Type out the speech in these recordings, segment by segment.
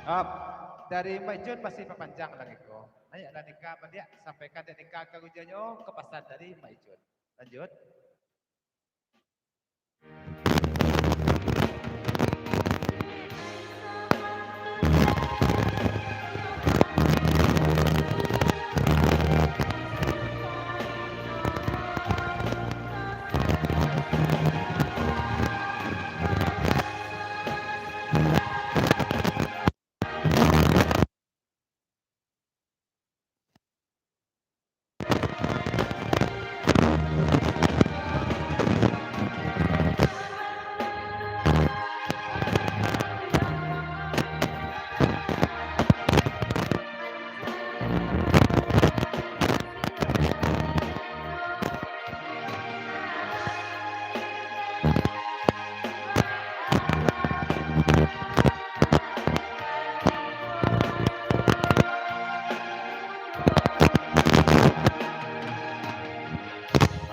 Up. Dari Mbak Jun masih perpanjang lagi ko. Nanya lah nikah apa dia? Sampaikan dia nikah ke rujanyo ke pasar dari Mbak Jun. Lanjut.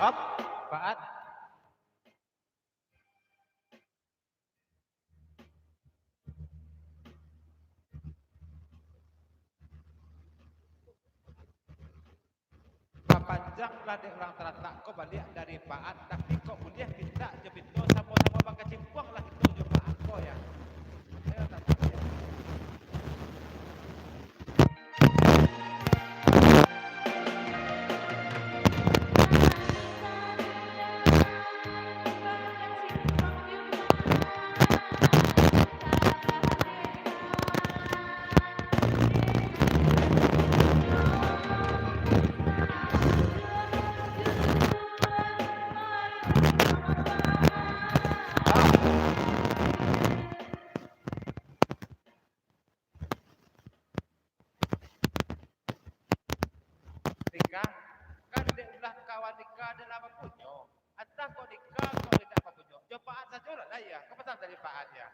Up. Faat. Perpanjang lah dia orang teratak ko balik dari Faat. Tapi kok boleh kita jepit no sama-sama bangga cimpuang lah itu jo Faat ko ya. Ayo tak ya. Nikah kan dia ulah kawan nikah dia lama punyo. Entah kau nikah kau tidak apa punyo. Jo Faat saja lah ya. Kepesan dari Faat ya.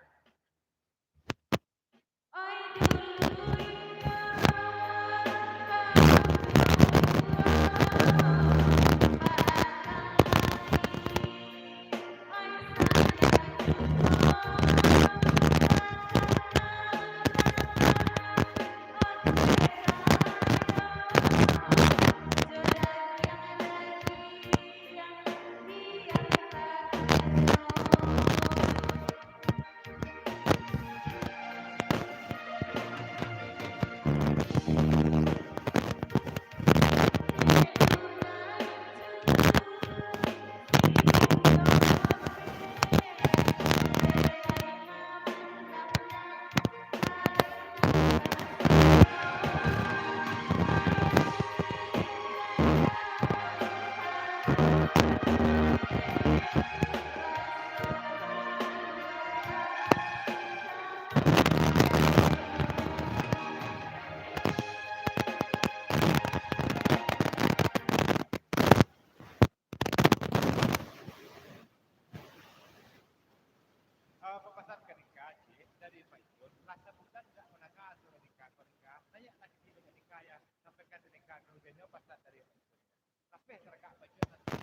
Pepesan ke nikah dari Pak Jun. Rasa bukan tidak menangah sudah nikah kau nikah. Nanya lagi di nikah ya. Sampaikan di nikah kerugiannya pasal dari Pak Jun. Tapi terkak Pak Jun nanti.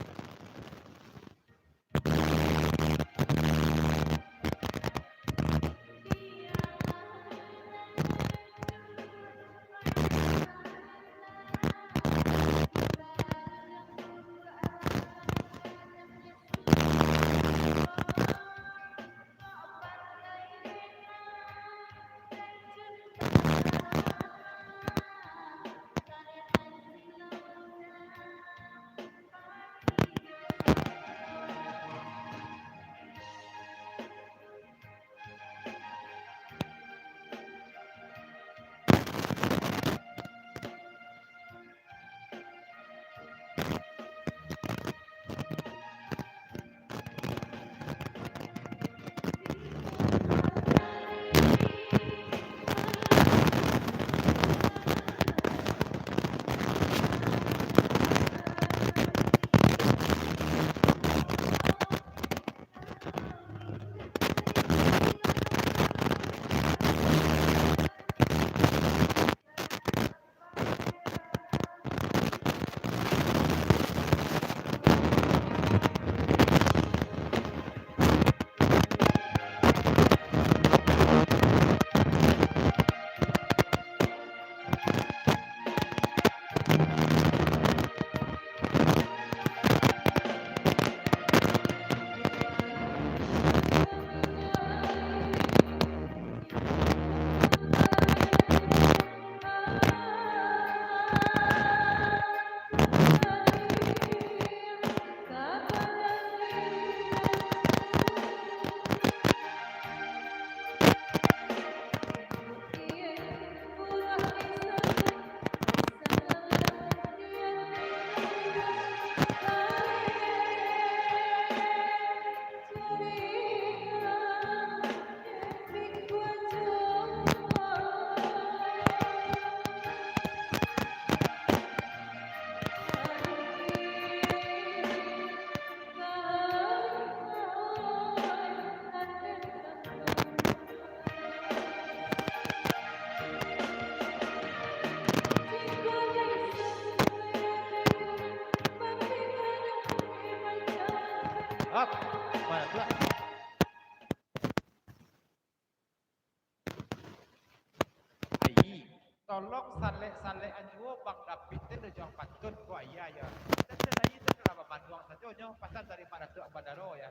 tolong salek-salek anjo bang David tu dah jauh patut ko ayah ya. Dan lagi tu kenapa banduang saja nyo pasal daripada tu Badaro ya.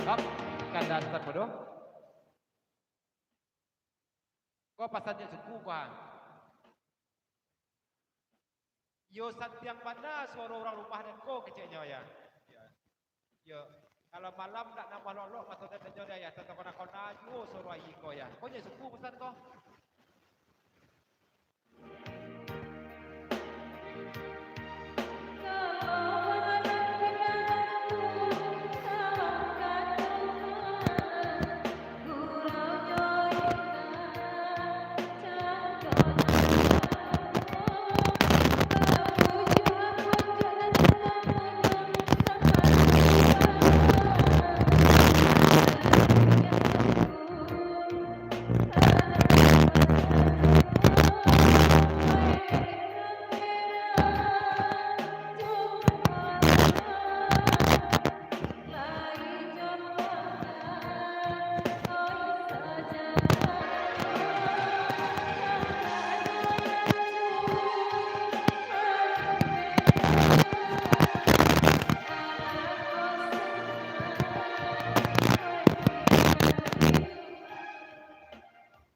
Hap, kandan terbodoh. Ko pasal dia suku bang. Yo santiang mana suara orang rumah dan ko kecilnya ya. Yo, kalau malam nak nambah lolok masuk dan kerja dia ya, tetap kona-kona yo suara ayi ko ya. Ko je suku pesan ko.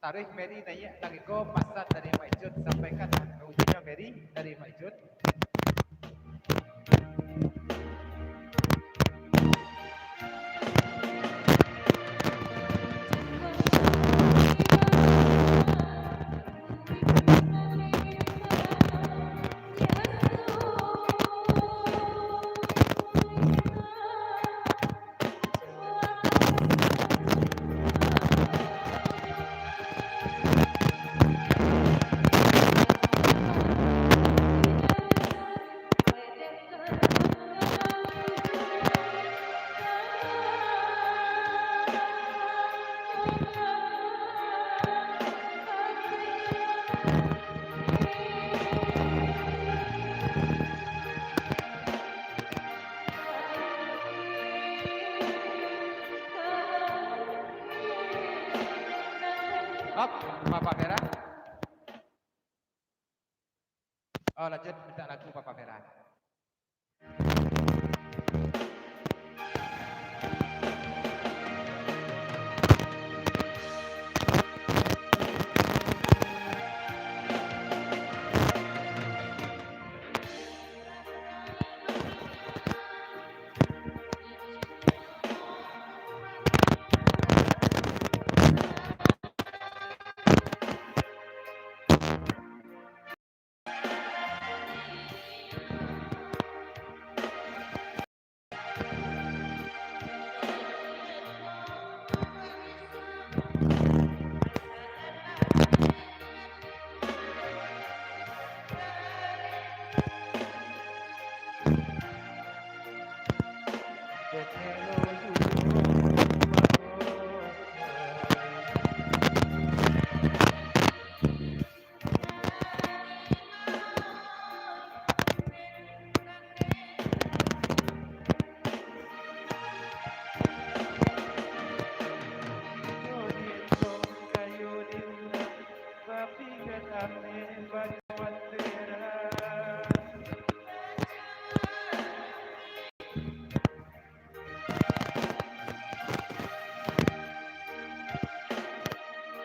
Tarikh Mary nanya lagi ko pasal dari Mak Jun sampaikan ujinya Mary dari Mak Jun. Hop, Bapak Vera. Oh, lanjut minta lagu Bapak Vera.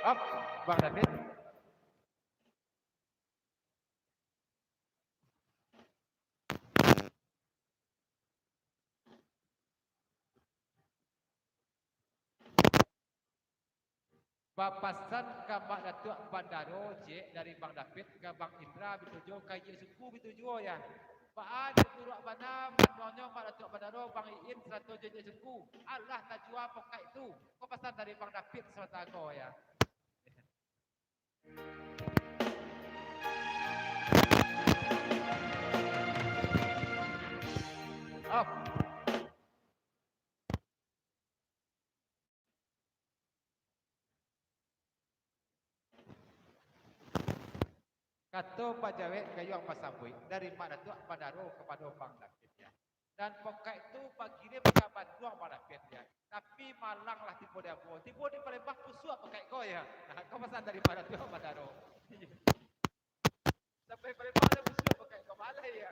Up, Bang David. Papasan ke Bang Datuk Bandaro je dari Bang David ke Bang Indra bitujo ke ye suku bitujo ya. Paan turuk bana menonyo Bang Datuk Bandaro Bang Iin satu je suku. Allah tajua pokai itu. Papasan dari Bang David Sotago ya. Up. Kata Pak Jawet gayung pasabui dari Mak Datuk Bandaro kepada Bang David ya. Dan pokai itu pagirim ke Bandung pada pet ya. Tapi malang lah tipu dia buat. Tipu di Palembang pusuk pokai kau ya. Nah, kau pesan dari mana tu Bandaro? Sampai Palembang ada pusuk pokai kau malah ya.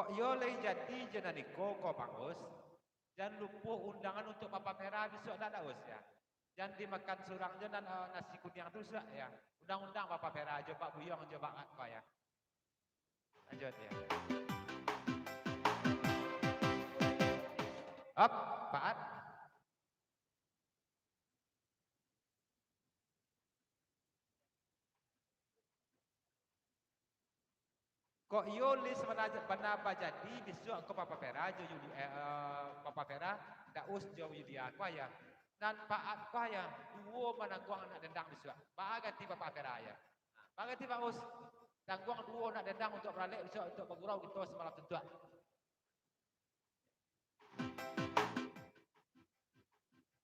Kok yo lagi jadi jenaniko kok Bang Us. Jangan lupa undangan untuk Papa Merah besok dah Us ya. Jangan dimakan surang dan nasi kuning tu sudah ya. Undang-undang Papa Merah coba buyong coba apa ya. Lanjut ya. Up, Pak. Kok yo list mana jadi besok ke Papa Pera jo Yudi Papa Pera dak us jo Yudi aku ya. Dan Pak aku ya dua mana gua nak dendang besok. Pak ganti Papa Pera ya. Pak ganti Pak Us. Dan gua dua nak dendang untuk beralik besok untuk bergurau kita semalam tentu.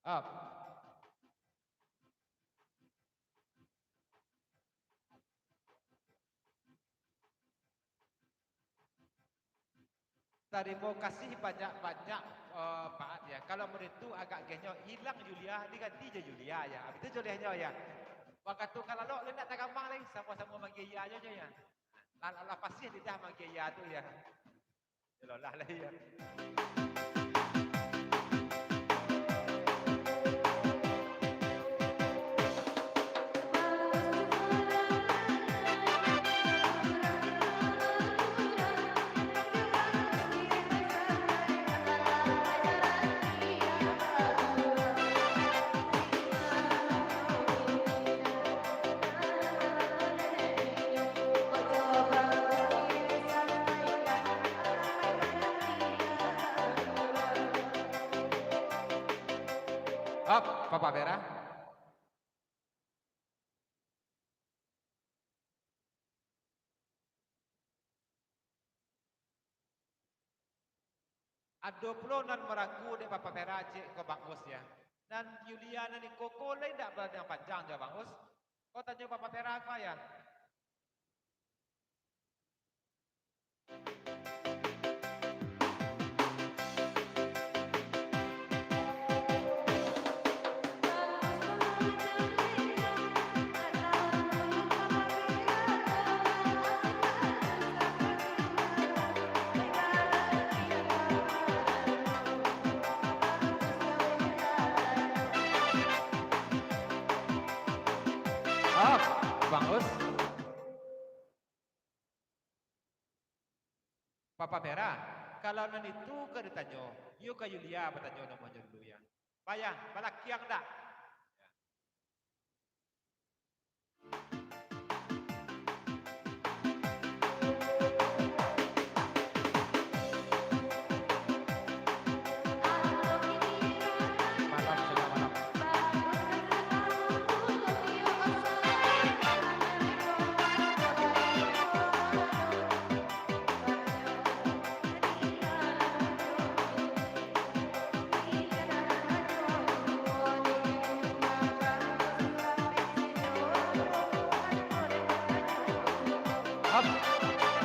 Up. Terima kasih banyak-banyak Pak ya. Kalau menurut itu agak genyo hilang Julia, diganti je Julia ya. Habis itu Julianya ya. Waktu tu kalau lo nak tak gampang lagi sama-sama manggil ya aja ya. Lah pasti dia manggil ya tu ya. Jelah lah ya. Up, Papa Vera. Ada puluh nan meragu dek Papa Vera cik ke Bang Us ya. Dan Juliana ni koko lain tak berada panjang je Bang Us. Kau tanya Papa Vera apa ya? Bang Us. Papa Merah, kalau nan itu ke ditanya, yuk ke Yulia bertanya namanya dulu ya. Bayang, balak kiang tak?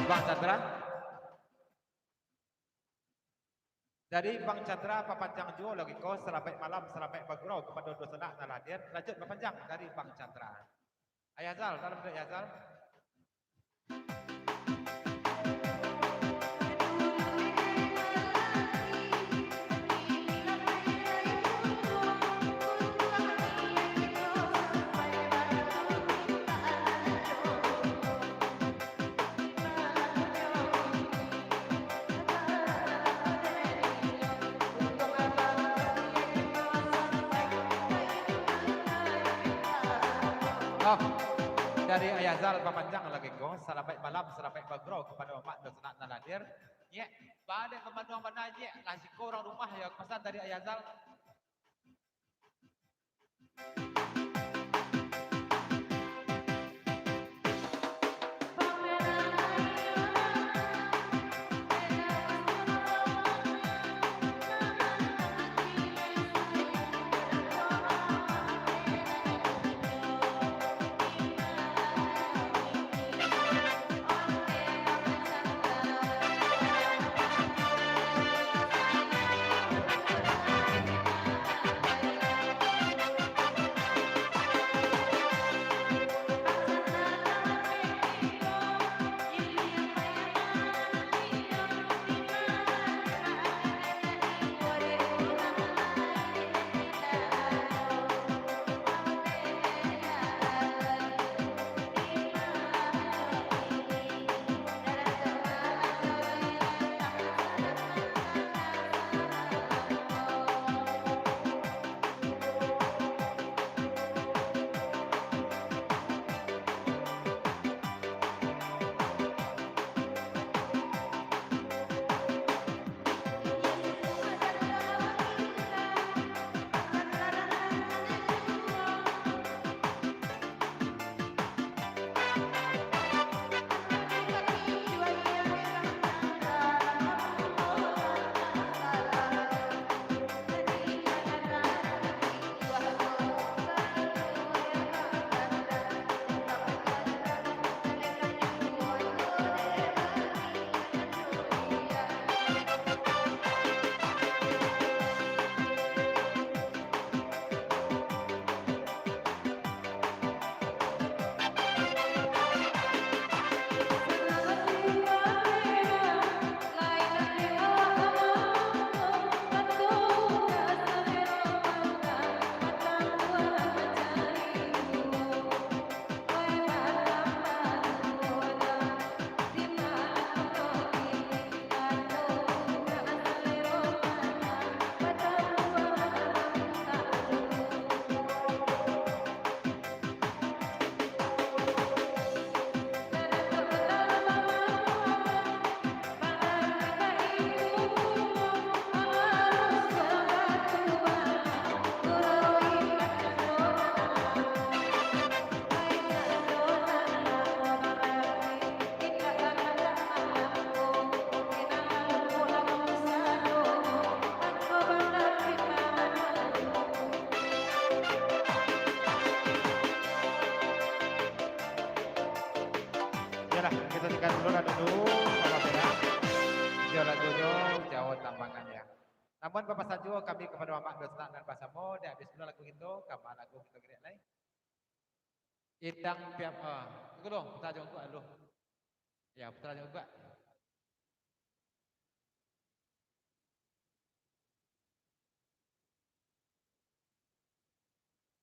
Bang Chandra. Dari Bang Chandra papanjang jual lagi kau selamat malam selamat bergurau kepada dua senak naladir. Lanjut papanjang dari Bang Chandra. Ayazal dalam Ayazal. Dari Ayazal papanjang lagi kau selamat malam selamat bergurau kepada Mak dan Senak Naladir. Ya, balik ke mana-mana je kasih kau orang rumah ya pesan dari Ayazal. Yalah, kita tinggal dulu lah dulu. Bapak Bela. Jauh lagunya, jauh tambangan ya. Namun Bapak Sajo kami kepada Mamak Dostak dan Pak Samo. Dan habis dulu lagu itu, kamar lagu kita kira lain. Idang piam, tunggu dong, putar juga dulu. Ya, putar juga.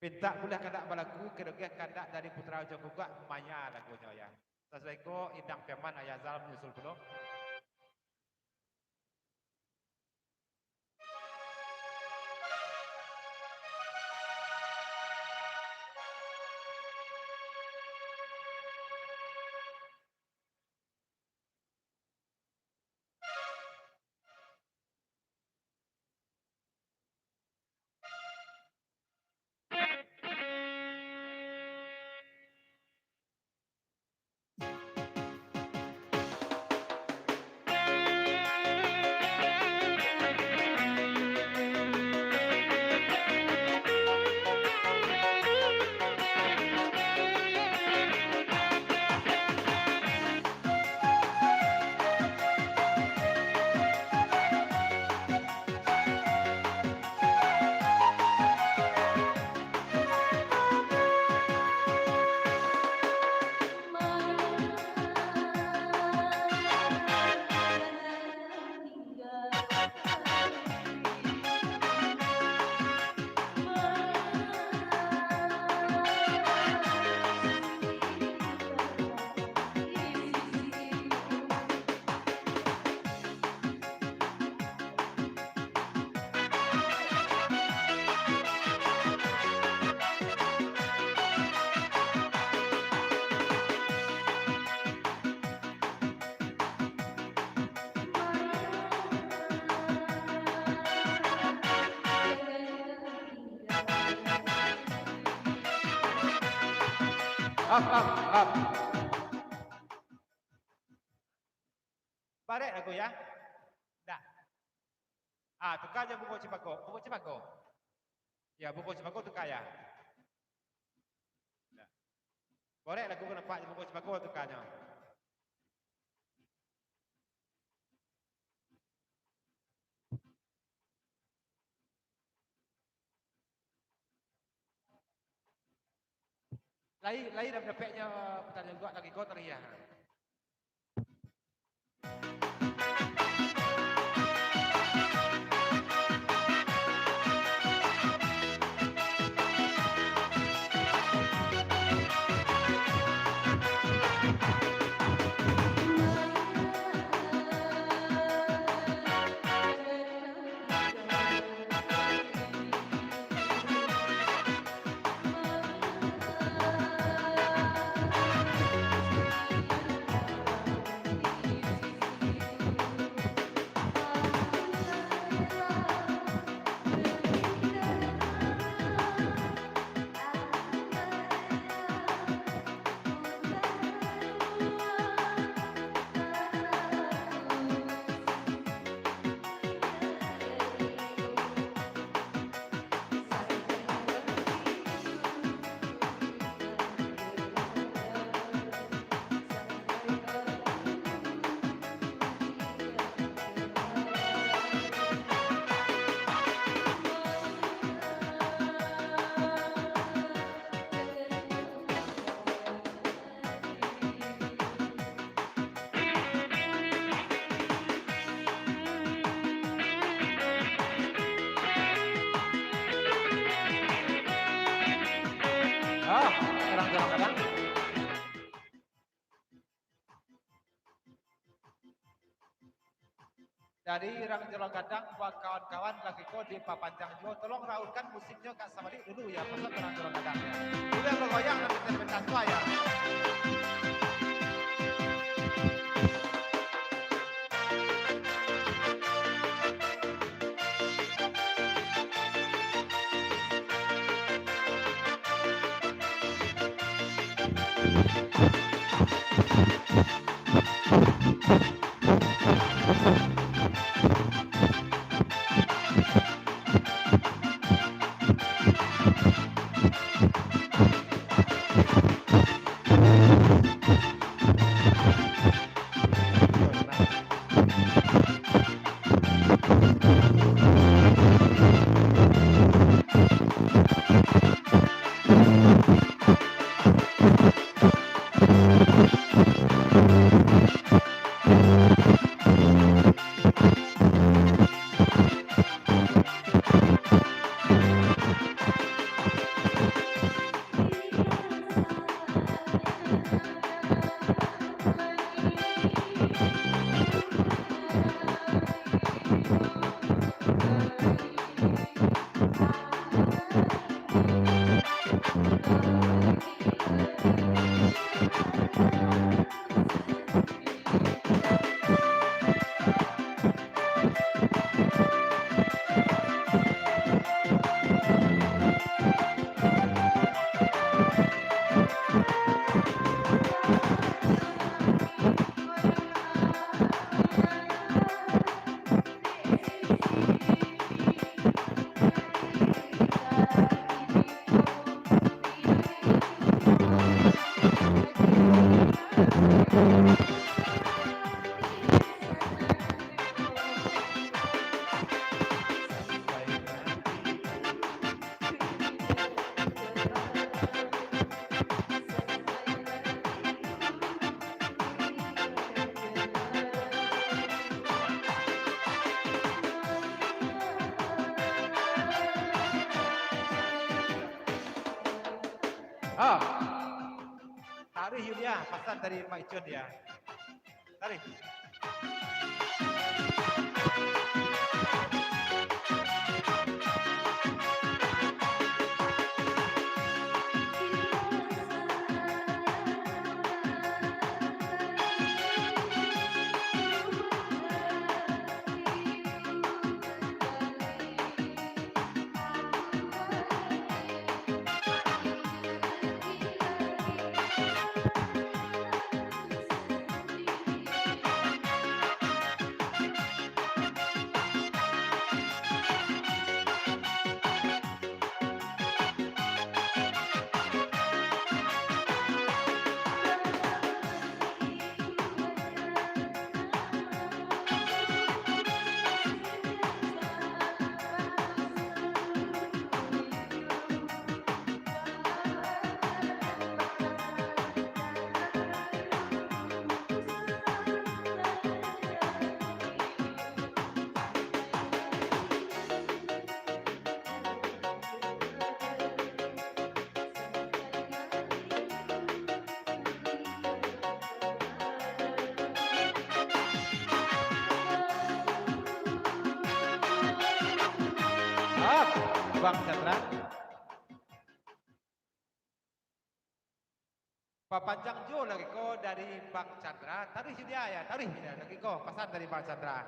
Pinta boleh kandak balagu kerugian kandak dari Putra Ojo juga Maya lagunya ya. Sesuai ko Idang Piaman Ayazal menyusul dulu. Up. Balik lagu ya. Dah. Tukar je bubuk Cipago. Bubuk Cipago. Ya, bubuk Cipago tukar ya. Dah. Boleh lagu kena pak je bubuk Cipago tukarnya. Lain dah dapatnya pertanyaan gua lagi kau teriak. Kadang-kadang. Dari Irang Jelong Gadang buat kawan-kawan lagi kau di Papanjang Jo, tolong rautkan musiknya Kak Samadi dulu ya, pasal Irang Jelong Gadang ya. Dulu yang bergoyang nanti terbentas tua ya. Oh, tarik Yulia, pesan dari Pak Icun ya. Tarik. Bang Chandra. Papanjang Jo lagi ko dari Bang Chandra. Tarik dia ya, tarik dia lagi ko pesan dari Bang Chandra.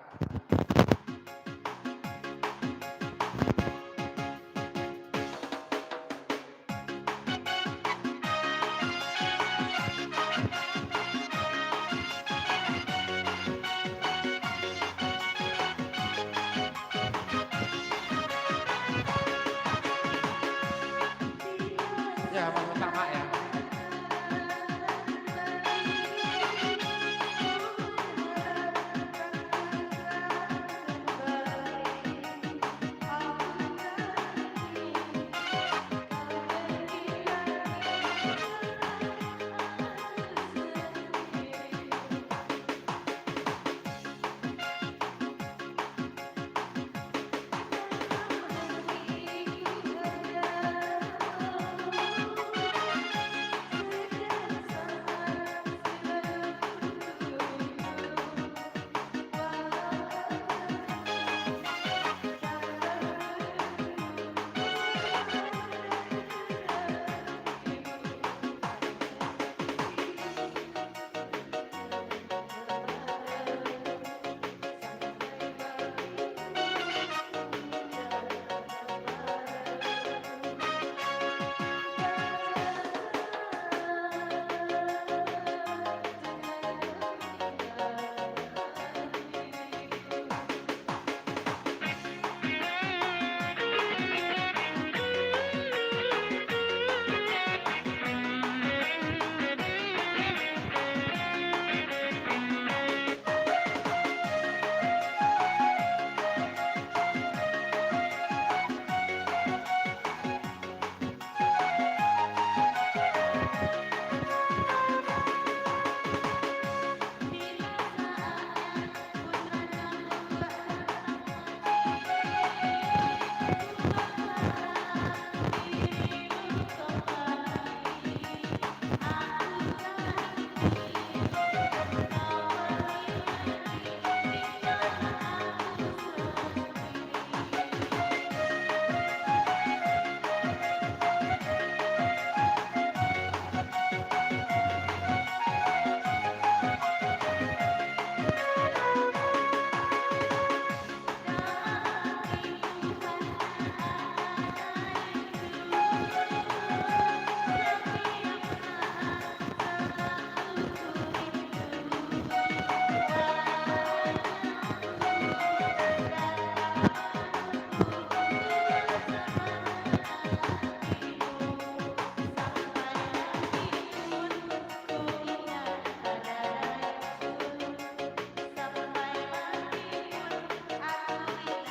Ya, Bang Utama ya.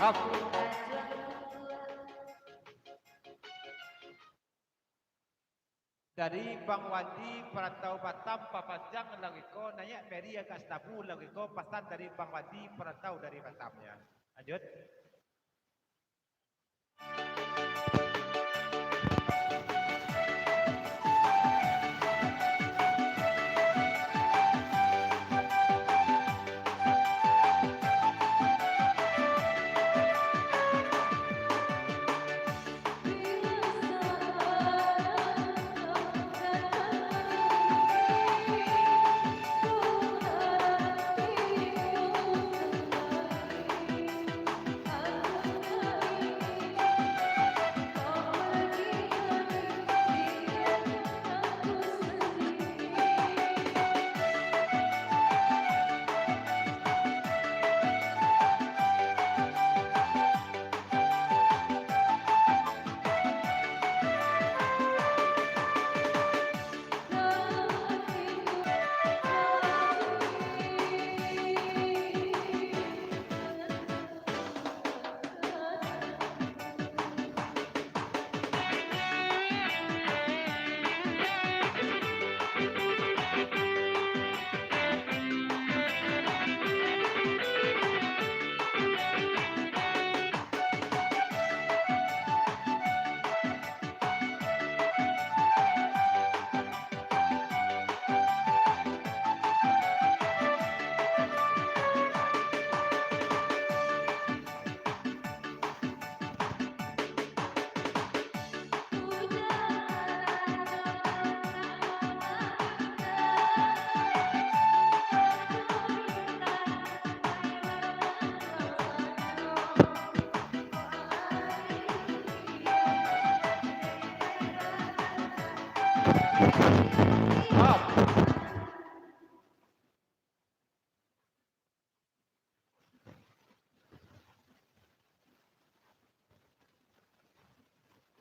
Up. Dari Bang Wadi Perantau Batam Papanjang Lagiko nanya Mary agak stabu Lagiko pesan dari Bang Wadi Perantau dari Batamnya. Lanjut.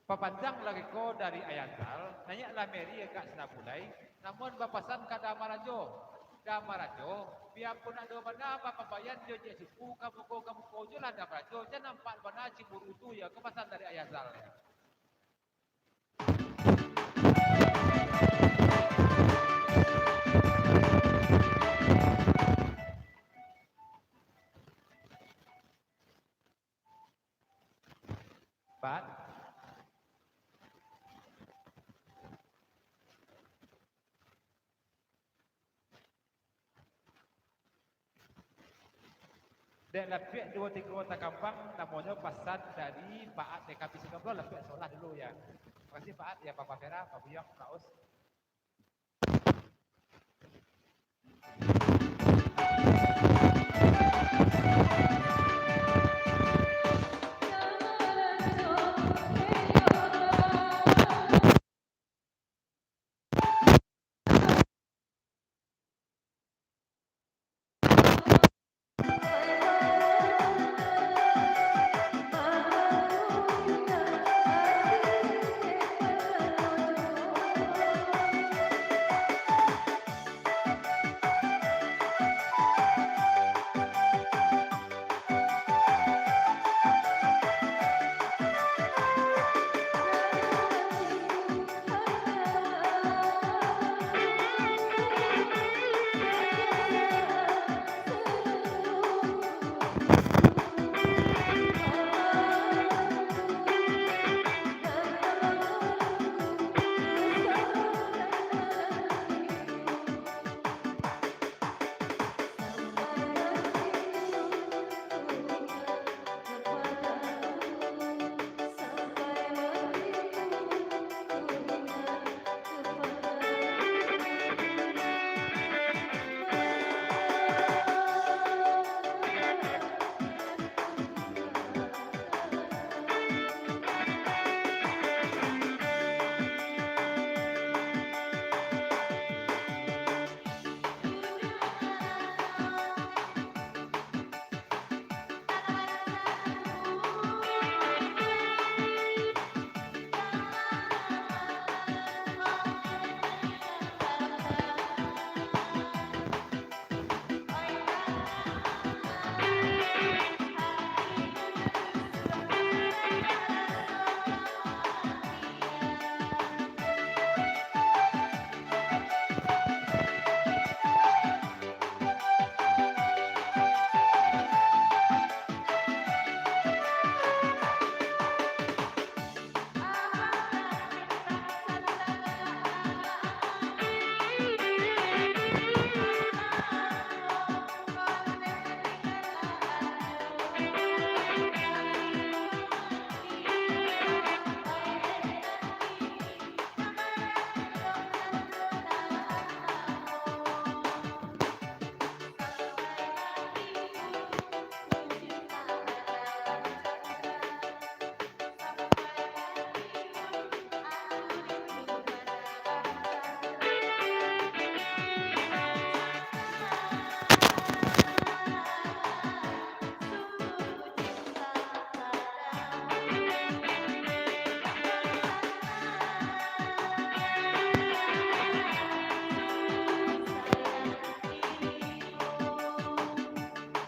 Papanjang lagi ko dari Ayansal, nanya lah Mary agak senabulai, namun bapasan ka Damarajo, biarpun ada mana papabayan dia suku, kamu ko je lah Damarajo, jangan nampak mana Ciburu tu ya, kepasan dari Ayansal ya. Pak? Dan lepek 2-3 kota kampung namanya pesan dari Pak At TKP Singapura lepek solah dulu ya. Terima kasih Pak At ya Pak Fera, Pak Buyang, Pak Us.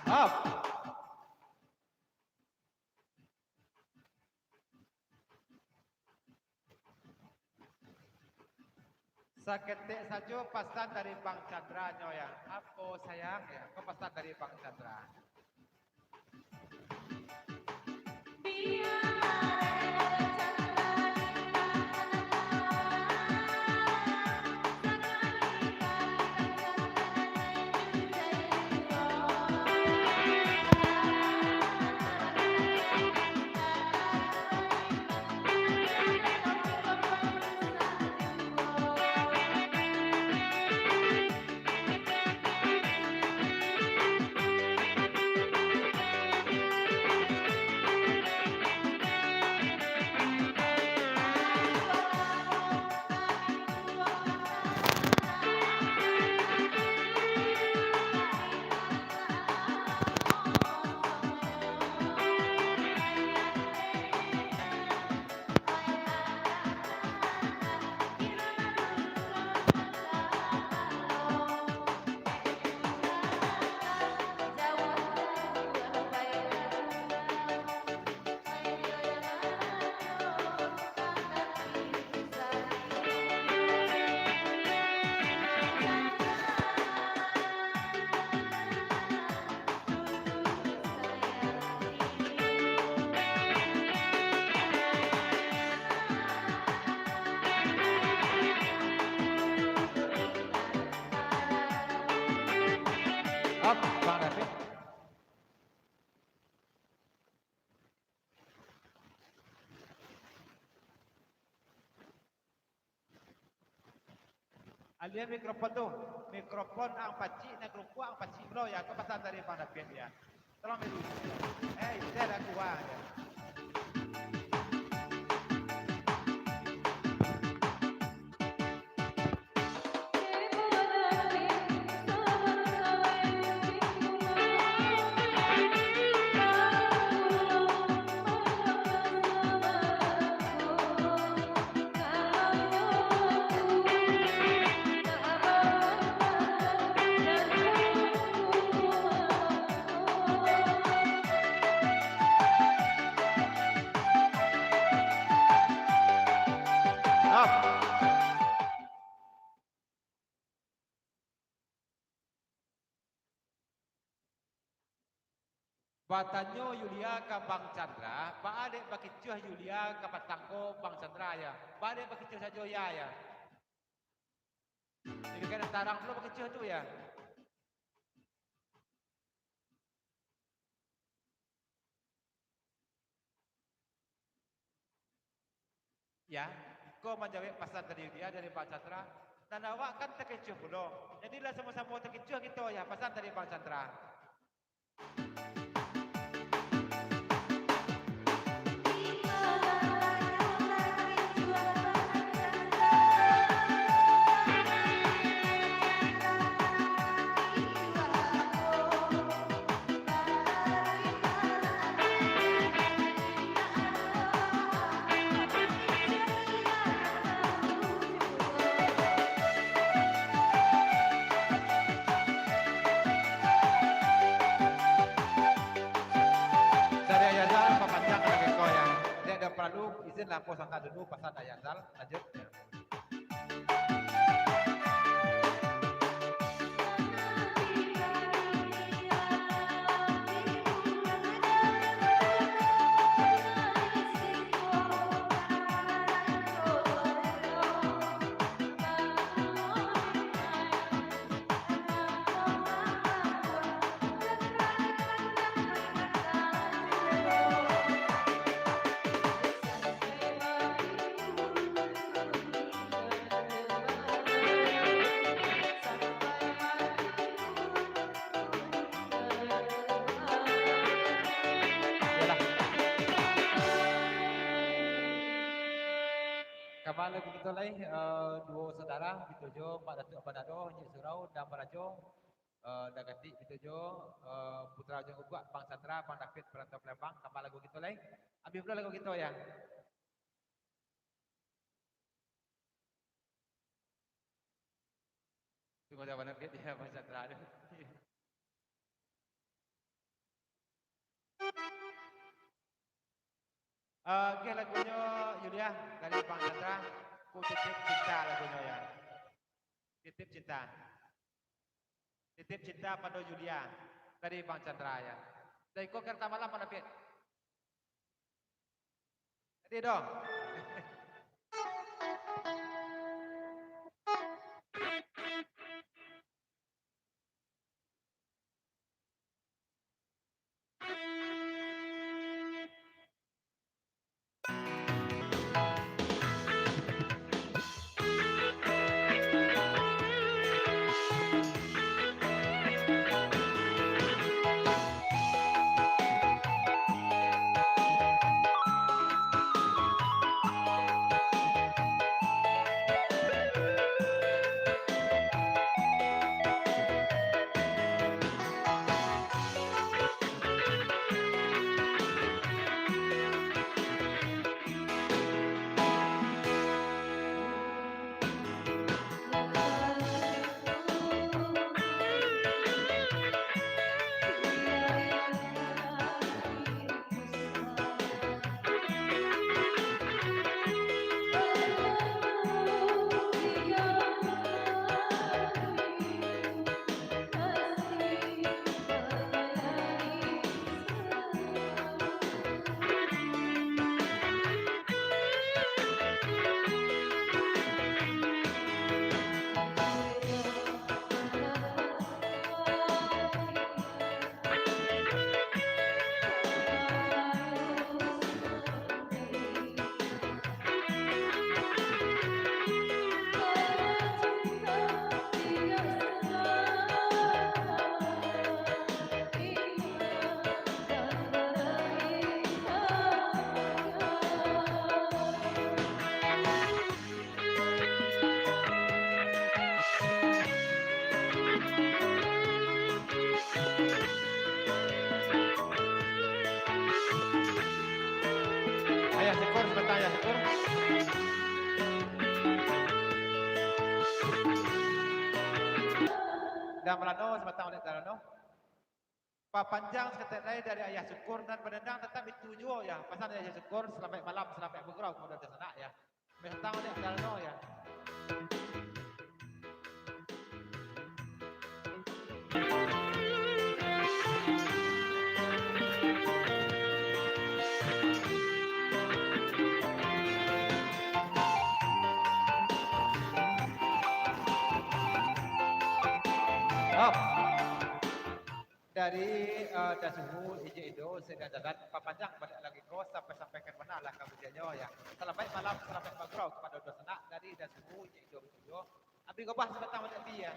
Up. Seketik saja pesan dari Bang Chandra ya. Apa sayang ya? Apa pesan dari Bang Chandra? Up, Bang David. Alian mikrofon tu. Mikrofon ang pacik na grupo ang pacik lo ya. Kau pesan dari Bang David ya. Tolong dulu. Saya dah kuat ya. Up. Batanyo Yulia ke Bang Chandra, Pak adik bakicuh Yulia ke Patangko Bang Chandra ya. Pak adik bakicuh saja ya. Jadi kan tarang dulu bakicuh tu ya. Ya, kau menjawab pesan dari dia dari Bang Chandra. Dan awak kan terkecuh pula. Jadilah sama-sama terkecuh gitu ya pesan dari Bang Chandra. Dari Ayazal, pemanjang lagi kau ya. Dia ada perlu izin lampu sangka dulu pesan Ayazal. Lanjut. Ya. Kembali begitu lagi dua saudara dituju Pak Datuk Abadado, Encik Surau dan Barajo dan ganti dituju Putra Ujung Uguak, Bang Chandra, Bang David, Perantau Palembang. Kembali lagu gitu lagi. Habis pula lagu gitu ya. Tunggu jawaban David ya Bang Chandra. Oke, lagunya Yulia dari Bang Chandra. Ku titip cinta lagunya ya. Titip cinta. Titip cinta pada Yulia dari Bang Chandra ya. Dari kau kereta malam mana Fit? Jadi dong. Ayah syukur sebentar ayah syukur. Dan melano sebentar oleh melano. Panjang seketerai dari ayah syukur dan penendang tetap itu juga ya. Pasal ayah syukur selamat malam selamat bergurau kemudian tersenak ya. Sebentar oleh melano ya. Dari Dasuhu Ijo sedang jalan panjang balik lagi kos sampai ke mana lah kemudiannya ya. Selamat malam selamat bergurau kepada dosenak dari Dasuhu Ijo Ijo. Abi gobah sebentar balik dia.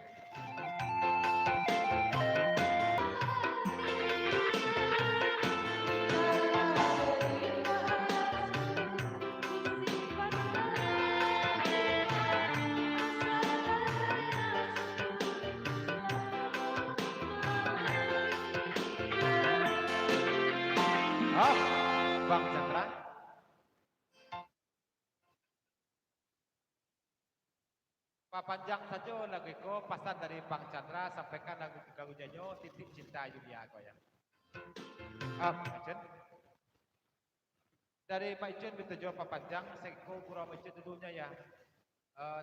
Bang Chandra. Panjang saja lagu ko pasan dari Bang Chandra sampaikan lagu janyo titip cinta Yulia ko ya. Macen. Dari Pak Icun bertujuan panjang seko gurau Icun dulunya ya.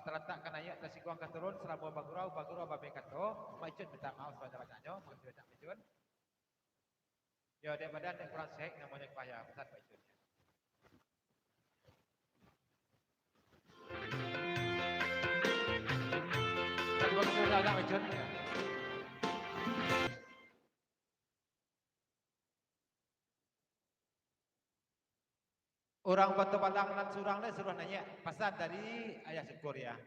Terletak kan ayat nasi kuang keturun selama bagurau babe kato. Pak Icun minta maaf pada bacanya, maksud Pak Icun. Ya, daripada ada kurang sehat namanya payah pesan Pak Icun. Terima kasih sudah Pak Icun. Orang Batu Padang dan Surang ni suruh nanya pesan dari ayah syukur ya.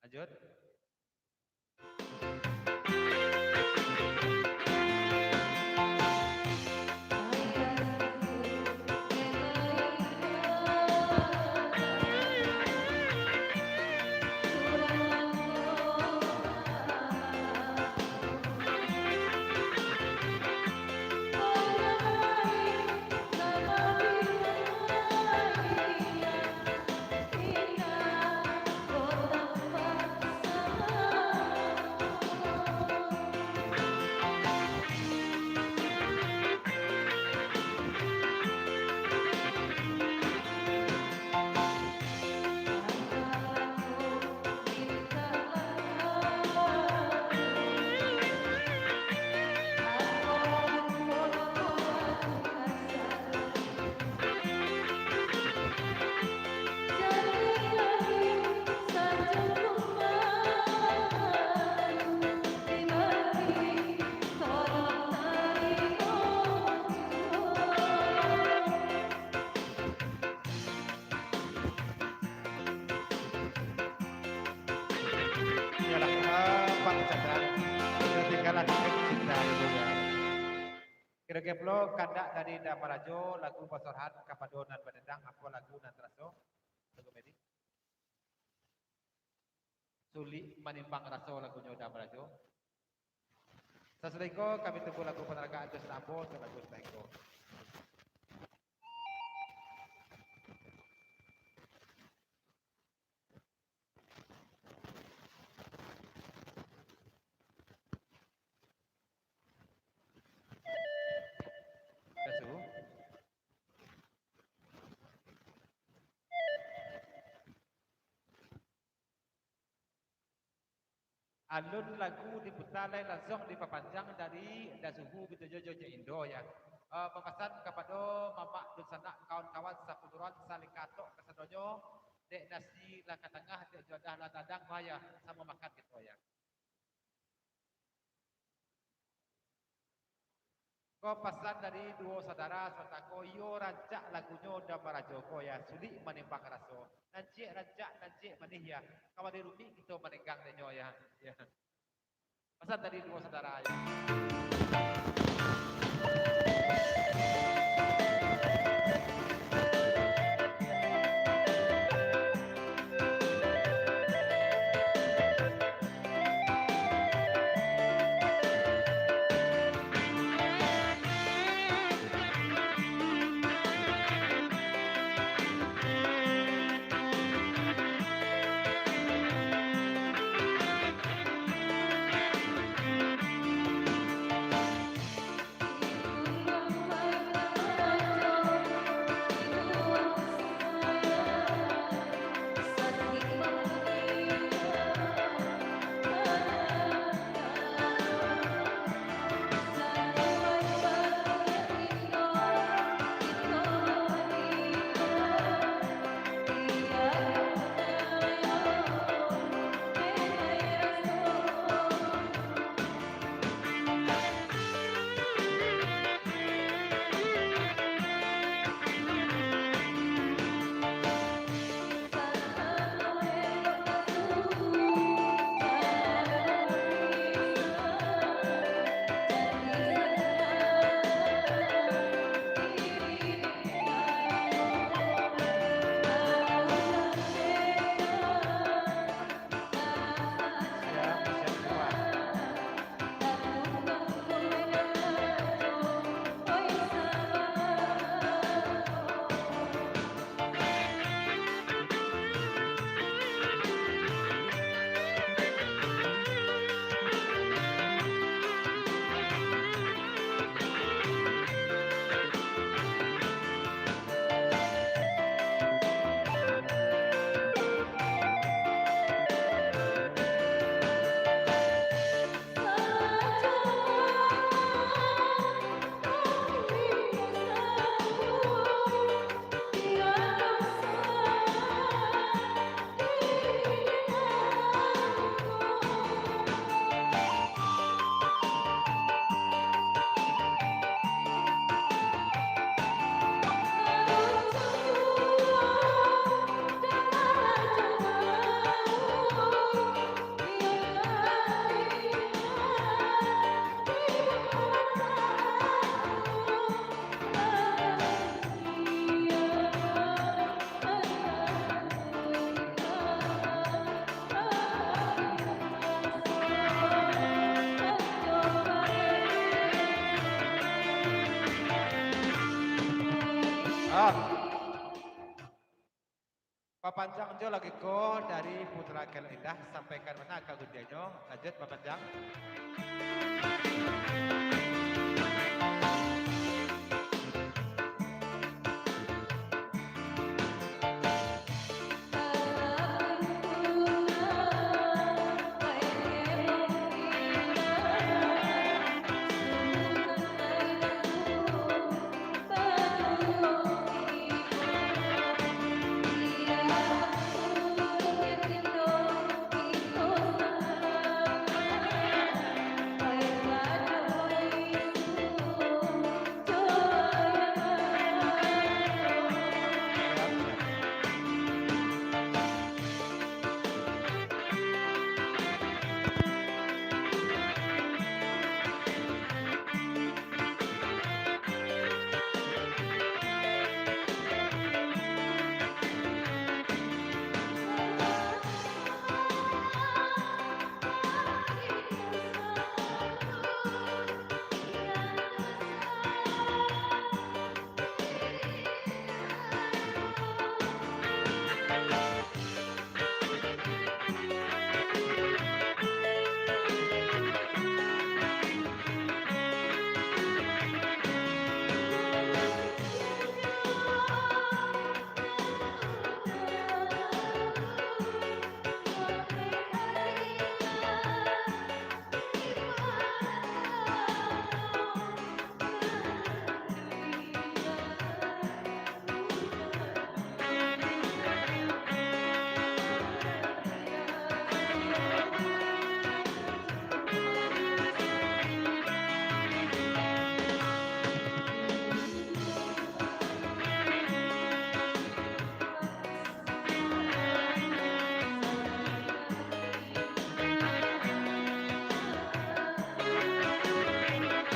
Lanjut. Chandra. Tinggalan kita cinta juga. Kira-kira kandak dari Damarajo lagu Pasorhan Kapadonan Badendang apa lagu Nantraso lagu Medi Suli Manimbang Raso lagunya Damarajo. Sesudah kami tunggu lagu penergaan Jos Nabo lagu Steko. Alun lagu diputalai langsung dipapanjang dari Dasuhu Bitujojo Indo ya. Pemesan kepada mamak dun sanak kawan-kawan sapuluran saling katok kesadonyo dek nasi laka tengah dek jodah la tadang maya sama makan gitu ya. Ko pesan dari dua saudara serta koyo rancak lagunya Damarajo ko ya sulit menimbang raso. Nanti rancak nanti manih ya. Kawan di rumah kita menenggang denyo ya. Ya. Pesan dari dua saudara ya. Papanjang jo lagi ko dari Putra Kel Indah sampaikan mana ke gunjanya. Lanjut Papanjang.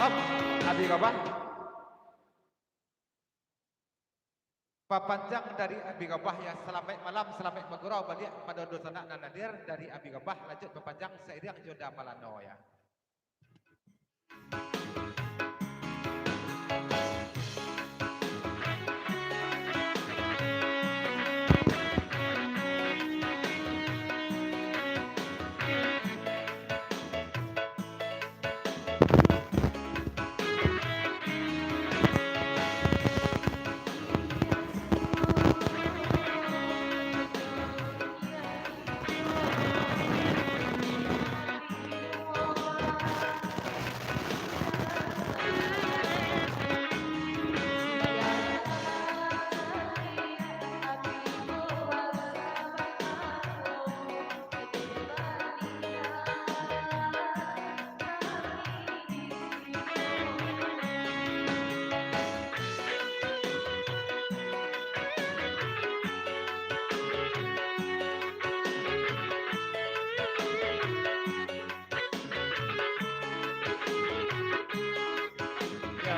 Hop, Abi Gabah. Papanjang dari Abi Gabah ya, selamat malam, selamat bergurau balik pada dosana dan nadir dari Abi Gabah. Lanjut papanjang seiring Joda Malano ya.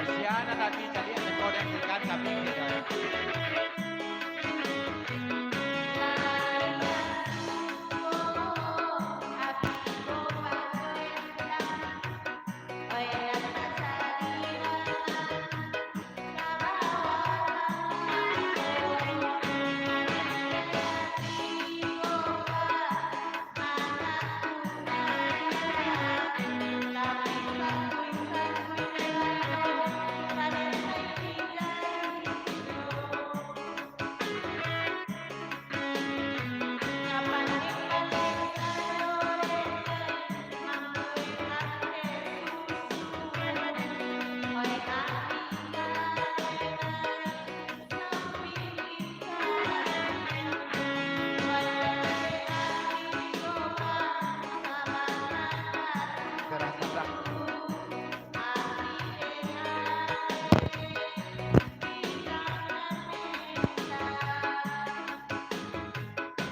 Siana tadi jadi yang ikan kami gitu.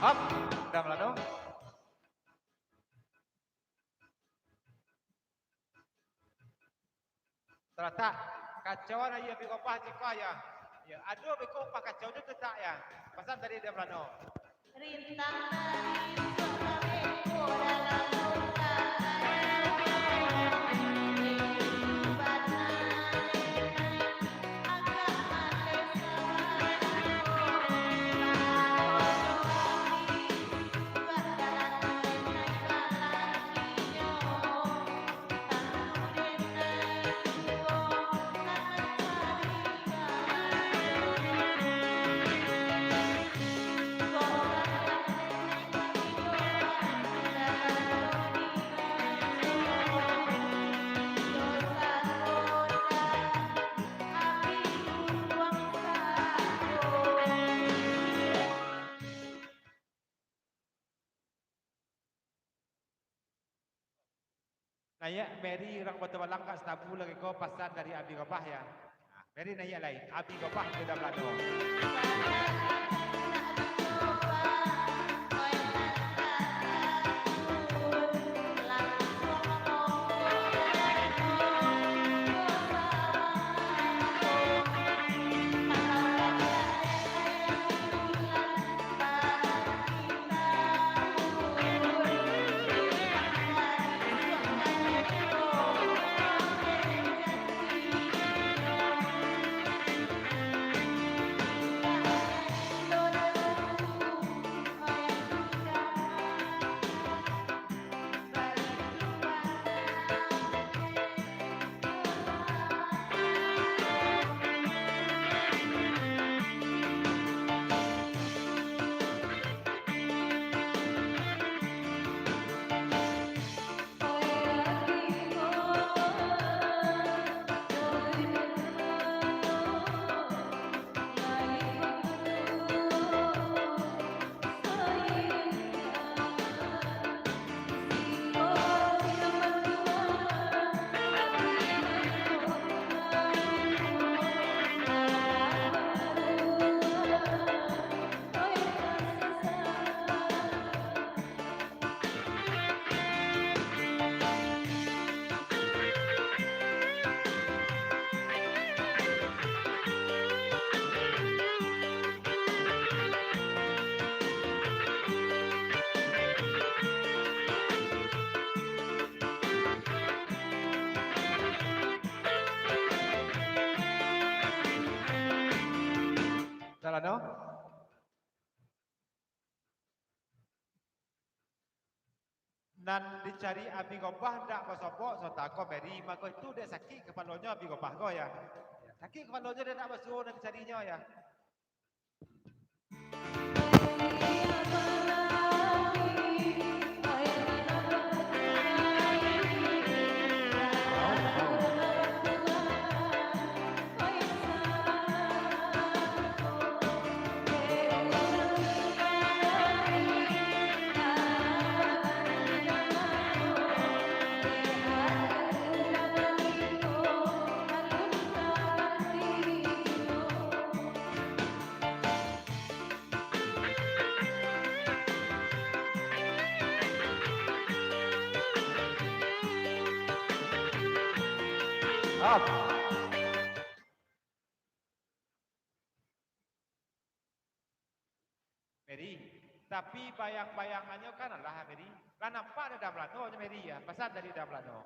Up, udah melano. Ternyata kacauan aja Abi Gabah cekwa ya. Ya, aduh beko pak kacau itu tak ya. Pasal tadi dia melano. Rintang dari suara beko dalam Naya Mary orang Batu Balang kat Stabu lagi kau pasan dari Abi Gabah ya. Mary naya lain, Abi Gabah sudah melano. Hãy nan dicari abi gobah ndak pasopok sota ko Mary maka itu dia sakit kepalanya abi gobah ko ya. Sakit kepalanya dia nak basuh nak carinya ya. Up. Mary, tapi bayang-bayangannya kan adalah Mary. Lah nampak ada Damlano Mary ya, pesan dari Damlano.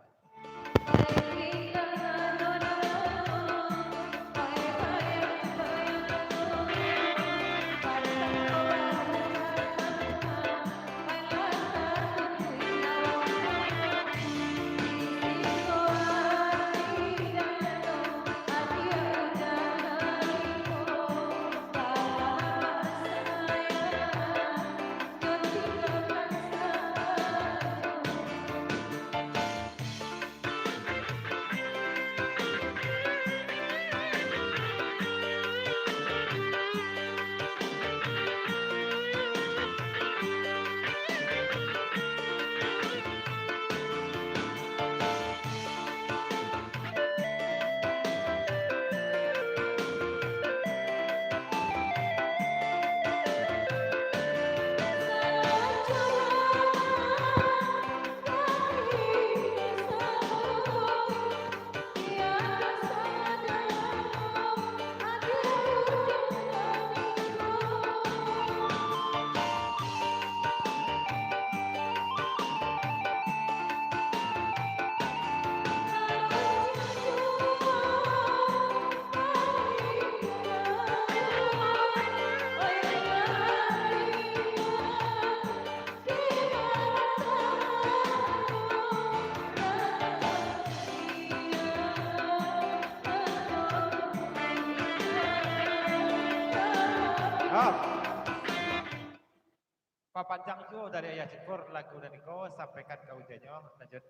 Panjang itu dari Ayah Syukur lagu dan Niko sampaikan ke ujiannya lanjut.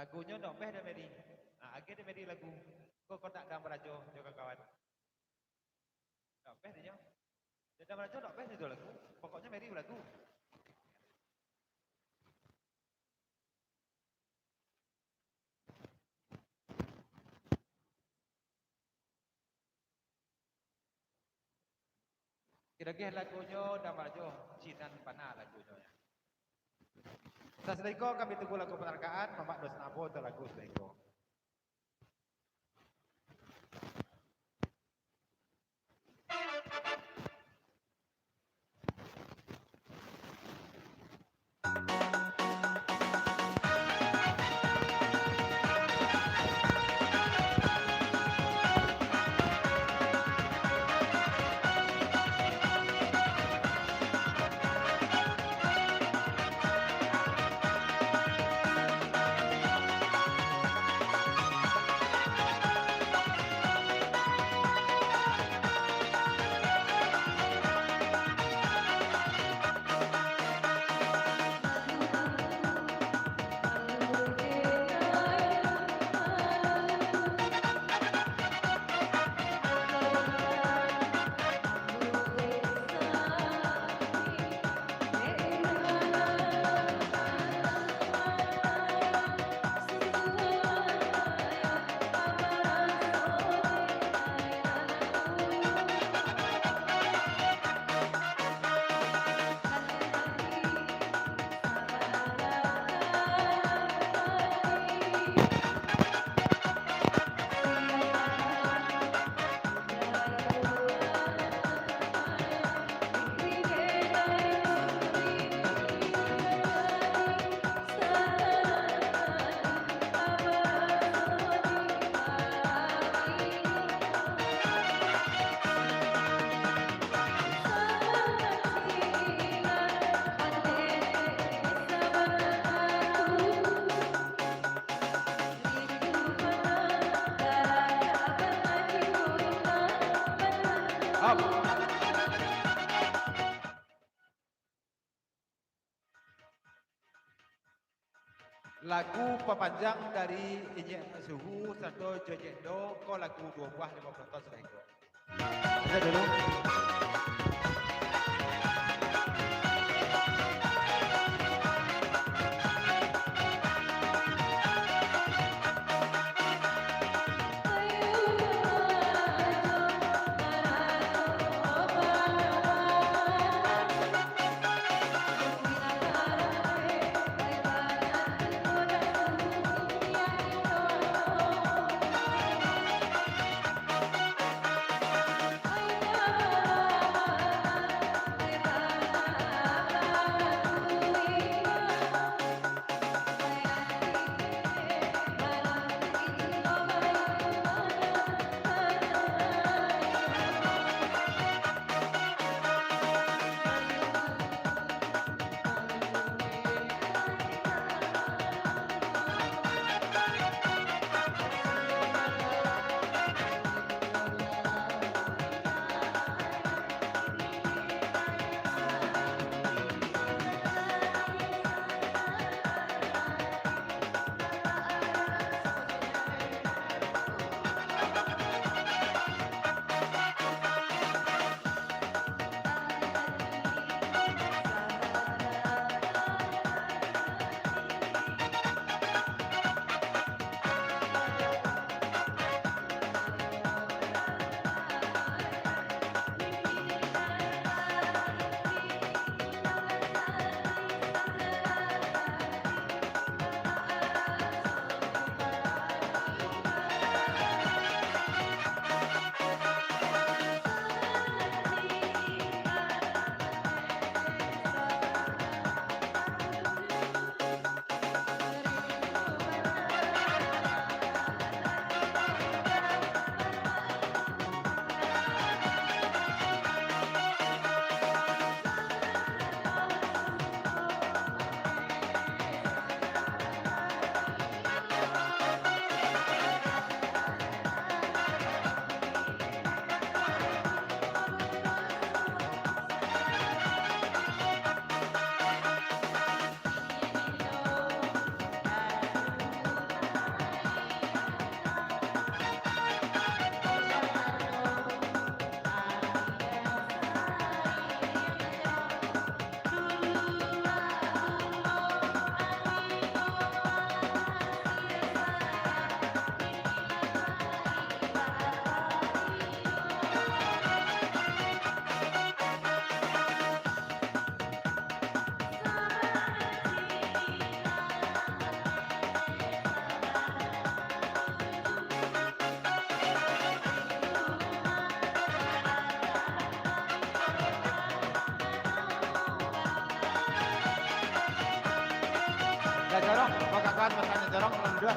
Lagunya Nok Beh dan Mary. Agak dia Mary lagu. Kau tak gambar aja, kawan-kawan. Nok Beh dia. Dia gambar aja Nok Beh itu lagu. Pokoknya Mary lagu. Kira-kira lagunya gambar aja. Cinan Panah lagunya. Assalamualaikum, kami tunggu lagu penghargaan. Mamak dos nabo untuk lagu Assalamualaikum. Lagu pepanjang dari Inyek Suhu serta Jojendo ko lagu 2 buah 50 ton Assalamualaikum. Kita dulu. Ayah Jorong, bakakan bertanya Jorong nomor 2.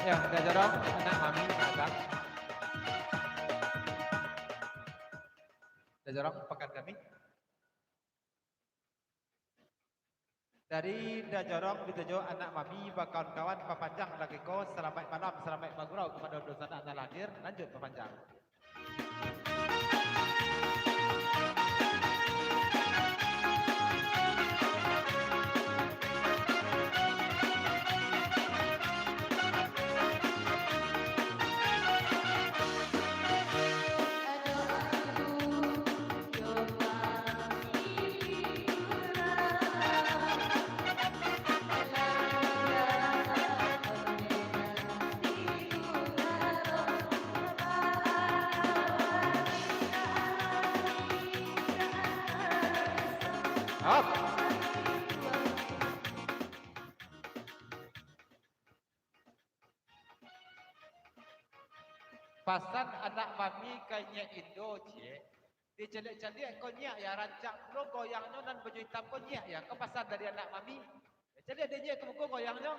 Ya, dah Jorong, anak mami datang. Dah Jorong, pekan kami. Dari Dajorong dituju anak mami kawan-kawan papanjang lagi ko selamat malam selamat magurau kepada dosa anak lahir lanjut papanjang. Up. Pasan anak mami kayaknya Indo cie. Dicelik-celik konyak ya rancang lo goyangnya dan baju hitam konyak ya. Kepasan dari anak mami. Celik dia ke muka goyangnya.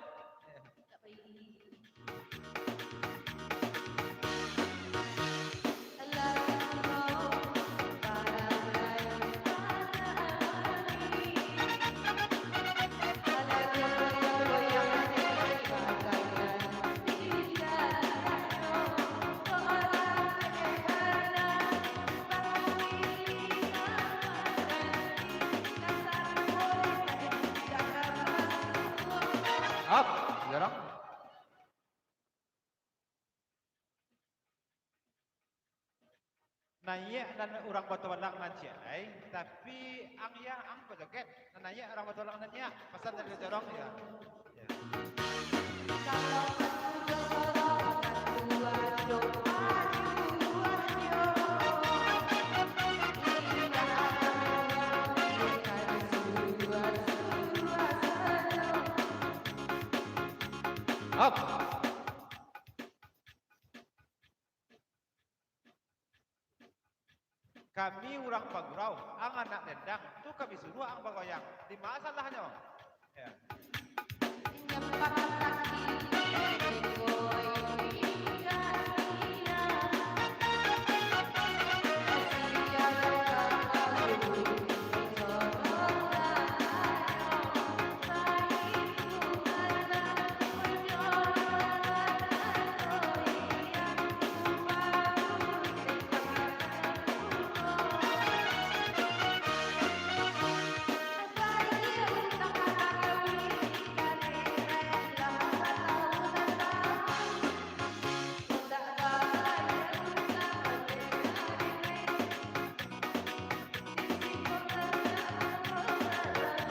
Up, Jorong. Naya dan orang Batualang nanti, tapi ang ya ang berjoget. Naya orang Batualang nanya, pesan dari Jorong ya. Up. Kami orang Pagurau, ang anak dendang, tu kami suruh ang bagoyang. Di mana salahnya? Ya.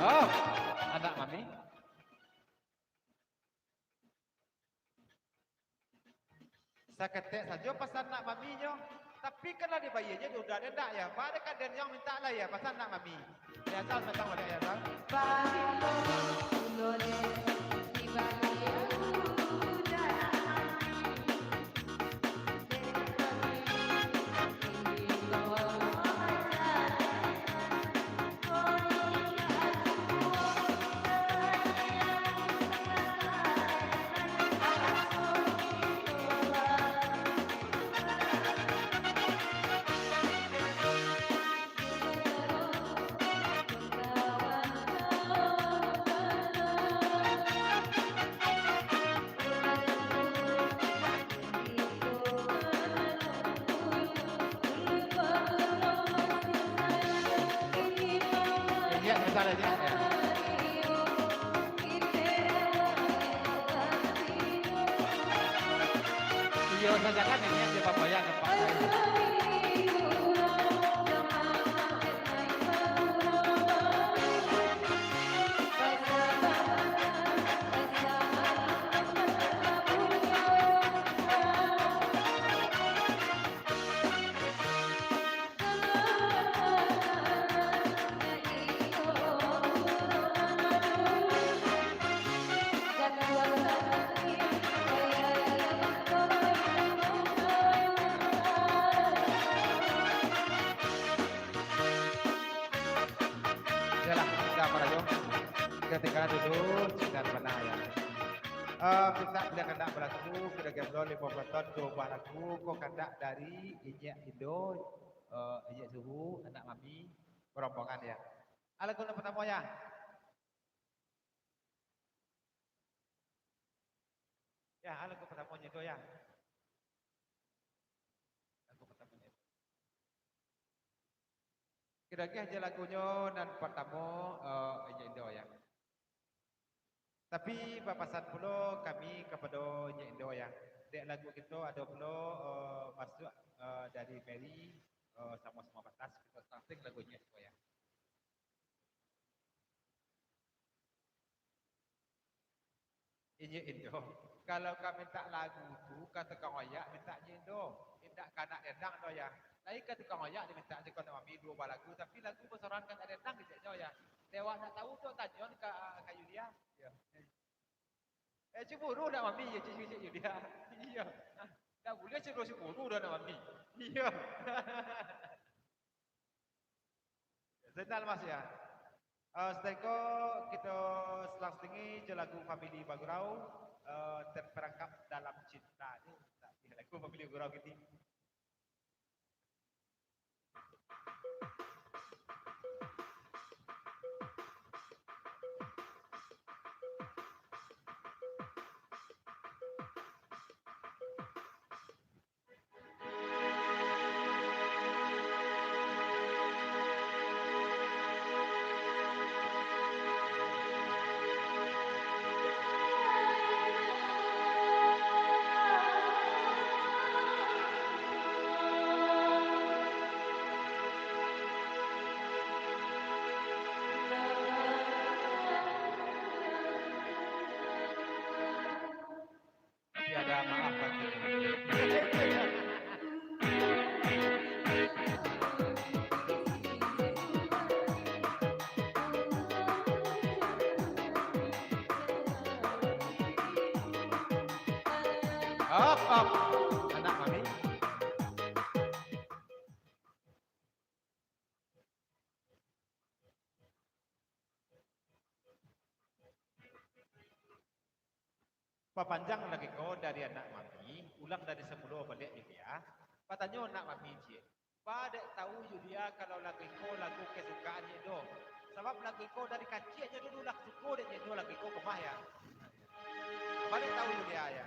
Oh, anak mami. Saya ketek saja pasal anak maminya. Tapi kalau dibayarnya sudah ada tak ya? Pada kadang yang minta lah ya pasal anak mami. Ya tahu saya tahu ada ya tahu. ya misalnya ya. Iyo saja kan ini yang dia bayang Pak. Yalah, kita para yo. Ketika dulu dengan mana ya. Kita tidak kena berlaku, kita gemblol 5 ton, 2 lagu, kok kena dari Injek Indo, Injek Suhu, anak mami, rombongan ya. Lagu yang pertama ya. Ya, lagu pertamanya itu ya. Lagu pertamanya itu. Kira-kira aja lagunya dan pertama Injek Indo ya. Tapi papasan pula kami kepada Injek Indo ya. Dek lagu kita ada pula masuk dari Mary sama-sama batas kita starting lagunya semua ya. Injek Indo. Kalau kami minta lagu tu kata kang oyak minta Injek Indo. Minta kanak dendang tu ya. Lain kata kang oyak dia minta je kau mami 2 lagu tapi lagu besaran kan ada dendang Injek Indo ya. Dewa nak tahu tu tanya ke Yulia. Ya. Cemburu nak mami ya cucu Yulia. Iya. Dah boleh cemburu dah nak mami. Iya. Senang mas ya. Setelah itu kita selang tinggi je lagu Family Bagurau terperangkap dalam cinta ni. Lagu Family Bagurau gitu. Tiada maaf bagimu. Up. Anak mami. Papanjang lagi kau dari anak mami, ulang dari semula balik Yulia. Patanya anak mami je. Pada tahu Yulia kalau lagi kau lagu kesukaan itu. Sebab lagi kau dari kecil aja dulu lagu suka dia itu lagi kau kemah ya. Pada tahu Yulia ya.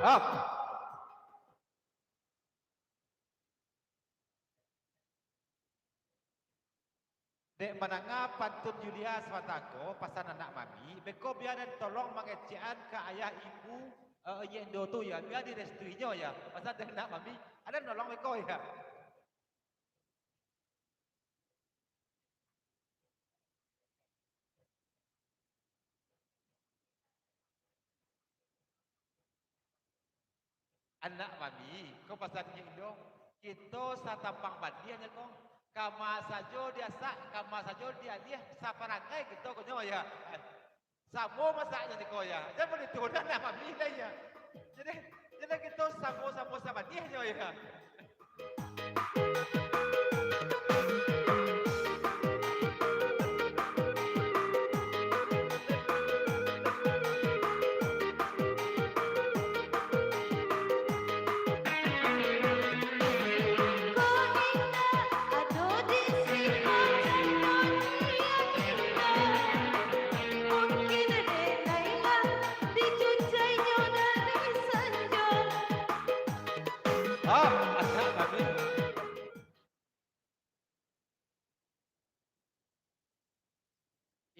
Up. Dek menangga pantun Yulia Swatako pasan anak mami, beko biar dan tolong mengecian ke ayah ibu Yendo tu ya, biar direstuinya ya. Pasan dari anak mami, ada nolong beko ya. Anak mami, kau pasal Indo, kita satampang bandianya kau. Kama sajo dia sak, kama sajo dia saparangai kita kau ya. Samo masaknya ni kau ya. Jangan boleh turun nama mami lah ya. Jadi kita samo sama dia ya.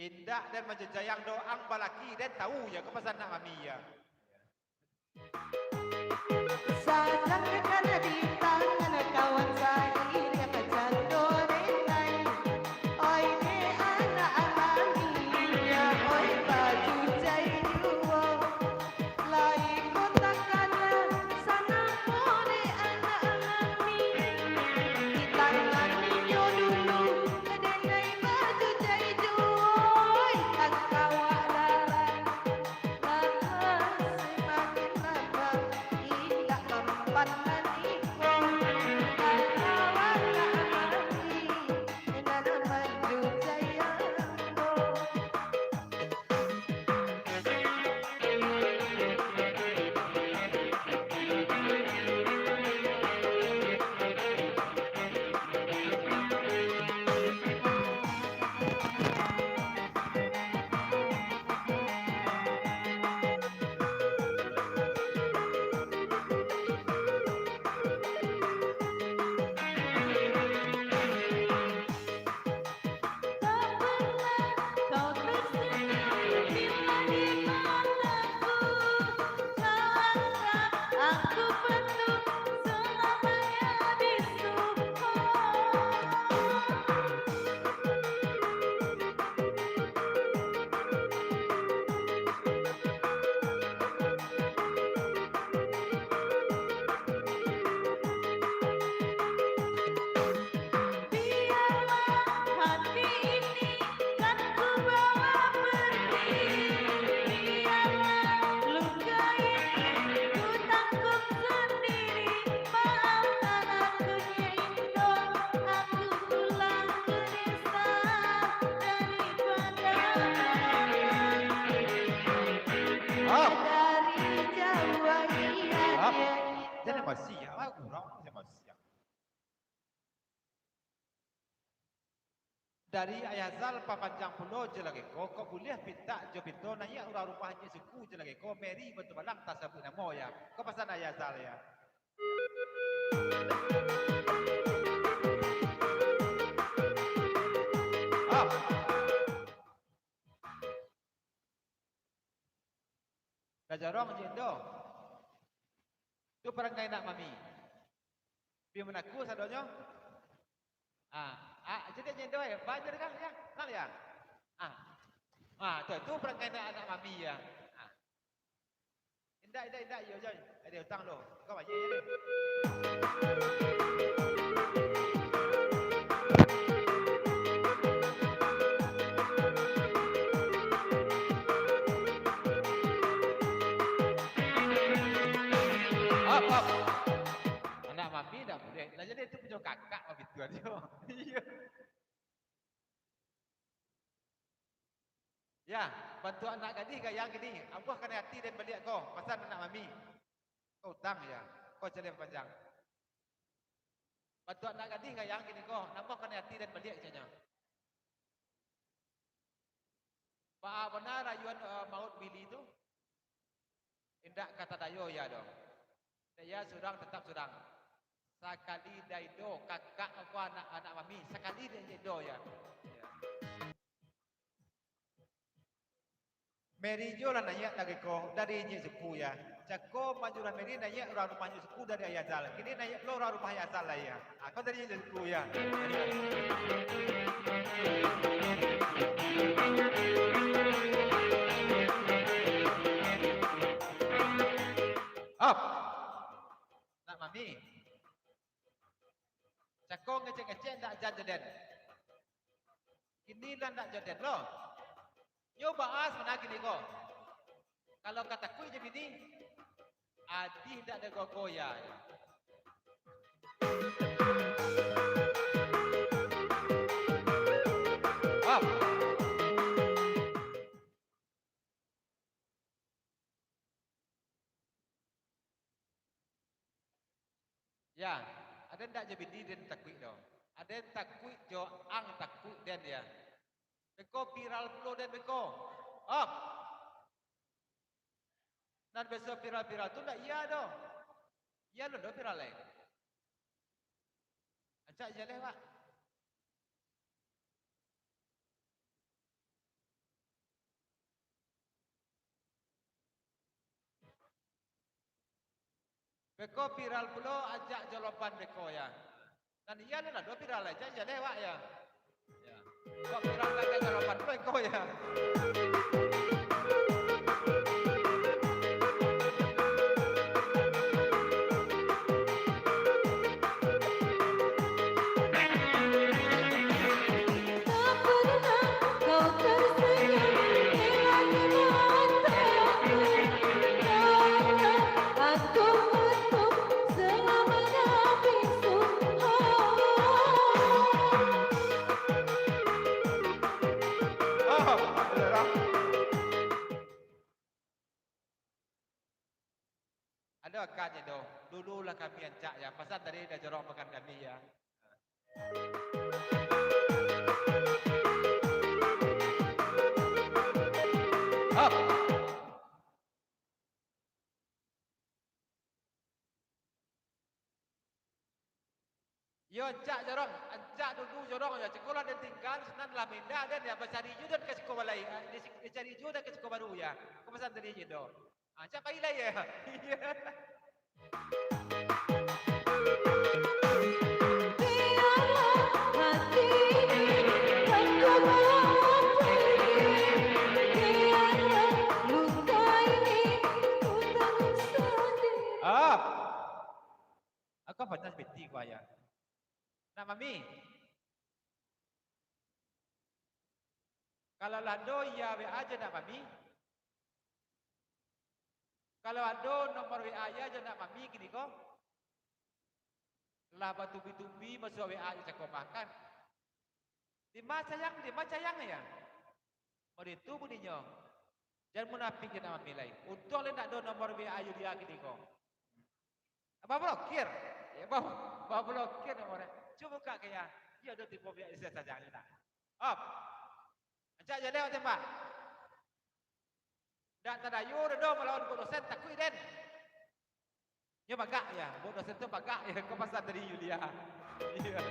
Indah dan menjejayang doang balaki dan tahu ya kepasan nak mami ya. Sayang karena di tangan kawan saya yang terjatuh renai. Oi ne anak mami ya, oi baju jairuo. Lai kota kana sana pone anak mami. Di tangan ninyo dulu denai baju jairuo. Ang kawalan semakin lama tidak mempan hatiku. Ang kawalan dengan maju jayangku. Tak pernah kau tersenyum bila di mataku. Kau anggap aku penuh selamanya bisu. Biarlah hati ini kan ku bawa pergi. Biarlah luka ini ku tanggung sendiri. Maafkan aku Indo, aku pulang ke desa daripada dari Jawa iya. Jangan masih ya, aku orang jangan masih. Dari ayah zal papanjang pulau je lagi kau boleh pinta jo pintu naya orang rumahnya suku je lagi kau Mary betul balang tak sebut nama ya kau pasal ayah zal ya. Kajarong je Indo. Tu perangai nak mami. Biar menaku sadonyo. Jadi je Indo ya, banyak kan ya, kan ya. Tu perangai nak anak mami ya. Indah, yo, ada hutang lo. Kau baca ya deh. Anak mami dah boleh. Lah jadi itu punya kakak mami tuan dia. Iya. Ya, bantu anak gadis ke yang gini. Abuhkan hati dan balik kau. Pasal anak mami. Kau hutang ya. Kau cari panjang. Bantu anak gadis ke yang gini kau. Nambahkan hati dan balik saja. Pak benar rayuan maut bili itu? Indah kata dayo ya dong. Saya surang tetap surang. Sekali daido kakak aku anak mami. Sekali daido ya. Mary jo lah nanya lagi ko dari nyi suku ya. Cako majuran Mary nanya orang rumahnya suku dari ayah zal. Kini nanya lo orang rumah ayah zal lah ya. Aku dari nyi suku ya. Up. ngecek ndak jaden. Kini lah ndak jaden loh. Yo bahas mana gini ko. Kalau kata kui je bini, adi ndak ada gogoya. Up. Ya, ada ndak je bini dan takui dong. Ada takui jo ang takui dan ya. Beko viral puluh dan beko. Up. Dan besok viral-viral tu ndak iya dong. Iya lo dah viral lain. Acak je leh pak. Beko viral puluh ajak jolopan beko ya. Dan iya lo dah viral lain. Acak je leh pak ya. Ya. Kok viral ajak jolopan beko ya. Ada akadnya dong. Dululah kami ancak ya. Pasal tadi dah jorok makan kami ya. Up. Yo ancak jorok, ancak dulu jorok ya. Sekolah dan tinggal senan lah minda dan ya bercari juga ke sekolah lain. Dicari juga ke sekolah baru ya. Kau pasal tadi je dong. Ancak pagi lah ya. Up. Aku pernah beti gua ya. Nak mami. Kalau lado ya WA aja nak mami. Kalau ada nomor WA aja nak mami gini kok. Lah batu tubi masuk WA aja kau makan. Di mana sayang ya. Mau itu bunyinya. Jangan munafik je nak mami lain. Untung le nak ada nomor WA aja dia gini kok. Apa blokir? Ya bawa blokir nomornya. Cuba buka kaya. Dia ada tipe WA saya saja tak. Op. Ajak je lewat tembak. Dan tadayu dah melawan bu dosen takui den. Nya bagak ya, bu dosen tu bagak ya kau pasal dari Yulia. Iya.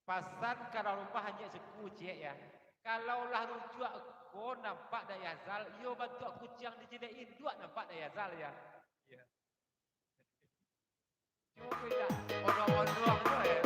Pasan kalau lupa hanya seku cik ya. Kalau lah rujuk aku nampak daya zal, yo bantu aku ciang dijadiin dua nampak daya zal ya. Ya. Cuma beda. Ondong-ondong tu ya.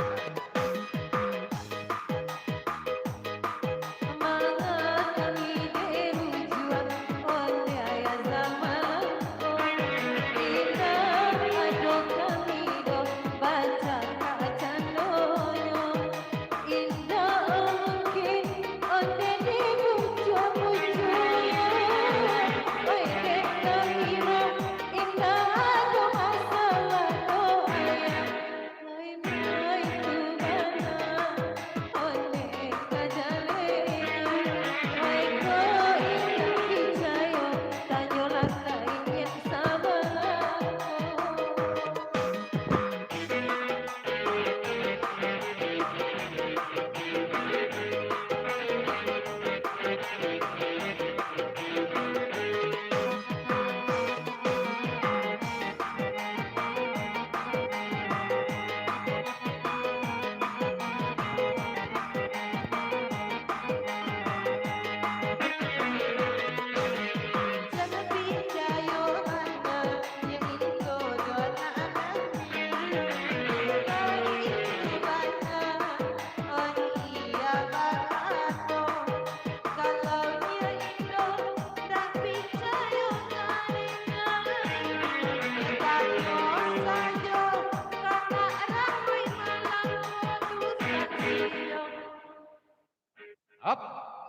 Up,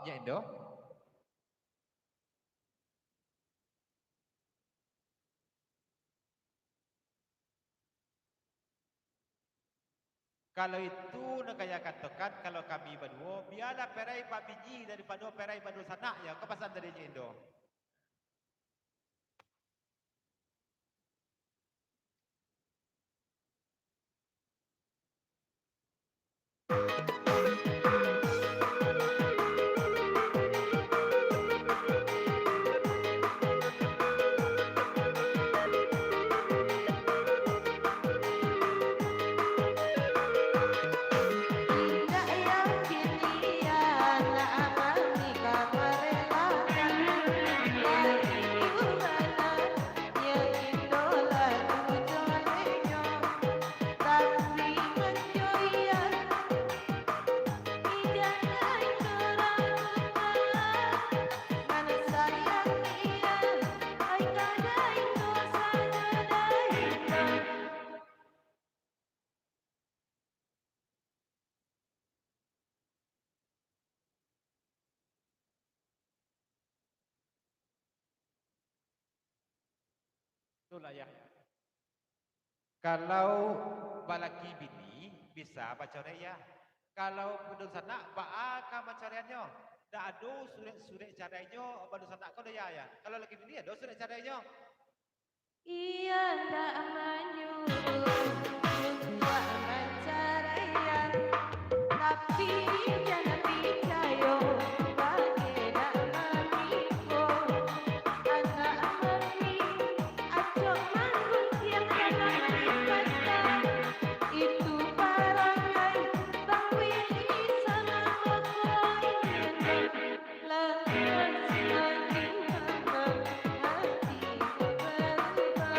Nya Indo. Kalau itu nak kaya katakan kalau kami berdua, biarlah perai pak biji daripada perai berdua sanak ya. Kau pasal dari Nya Indo. Tidak yakin ia nak mami merelakan lagi gimana yang idola tujuannya tapi menjoyan tidak keraguan mana sayang ia ay kadai dosa dadai. Itulah ya. Kalau balaki bini bisa baca ya. Kalau berdua sanak baaka macariannya. Dah ada surat caranya berdua sanak kau dah ya. Kalau laki bini ada surat caranya. Ia tak menyuruh buat pencarian, tapi jangan percaya bagi nak menipu. Anak mami acok manggut yang sangat dipandang. Itu parangai Bang Willy sama Bokoy. Lawan semakin lama hatiku berubah.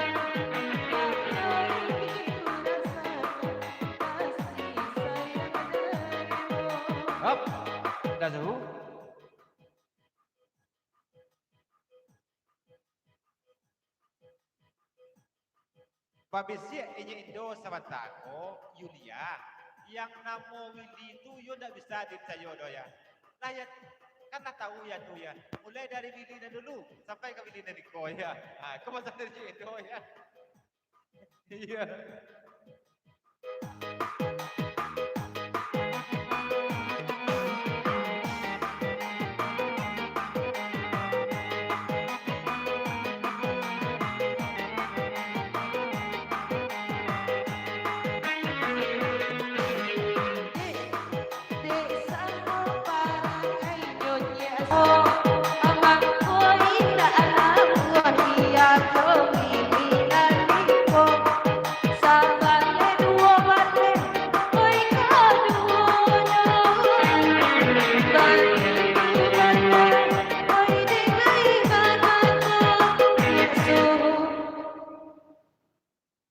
Up, dah tahu. Babisi Nya Indo sama tako Yulia yang nama Willy tu yo ndak bisa dipercaya doh ya. Lah ya kan nak tahu ya tu ya. Mulai dari Willy dah dulu sampai ke Willy dan Niko ya. Ha, kau pasal dari Nya Indo ya. Iya.